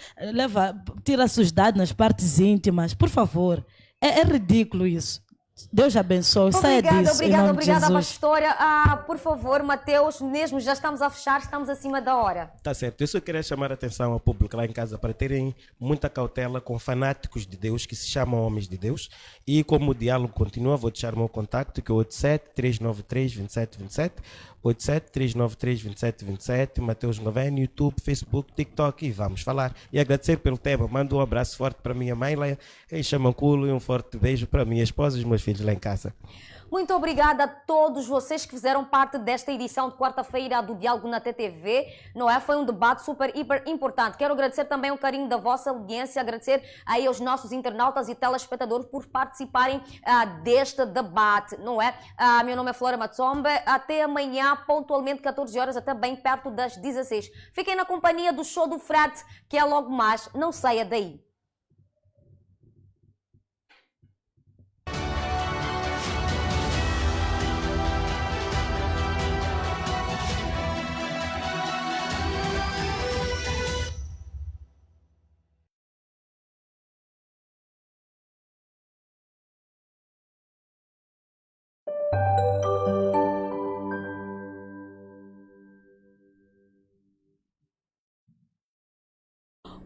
tira seus dados nas partes íntimas, por favor. É ridículo isso. Deus abençoe. Saia disso. Obrigada, pastora. Por favor, Mateus, mesmo já estamos a fechar, estamos acima da hora. Tá certo. Eu só queria chamar a atenção ao público lá em casa para terem muita cautela com fanáticos de Deus que se chamam homens de Deus. E como o diálogo continua, vou deixar o meu contacto, que é 87-393-2727, 87-393-2727, Mateus Governo, YouTube, Facebook, TikTok, e vamos falar. E agradecer pelo tema. Mando um abraço forte para minha mãe lá em Chamanculo e um forte beijo para minha esposa e os meus filhos lá em casa. Muito obrigada a todos vocês que fizeram parte desta edição de quarta-feira do Diálogo na TTV. Não é? Foi um debate super, hiper importante. Quero agradecer também o carinho da vossa audiência, agradecer aí aos nossos internautas e telespectadores por participarem deste debate, não é? Meu nome é Flora Matsombe. Até amanhã, pontualmente 14 horas, até bem perto das 16. Fiquem na companhia do Show do Frete, que é logo mais. Não saia daí.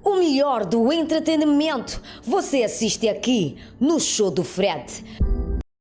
O melhor do entretenimento você assiste aqui no Show do Fred.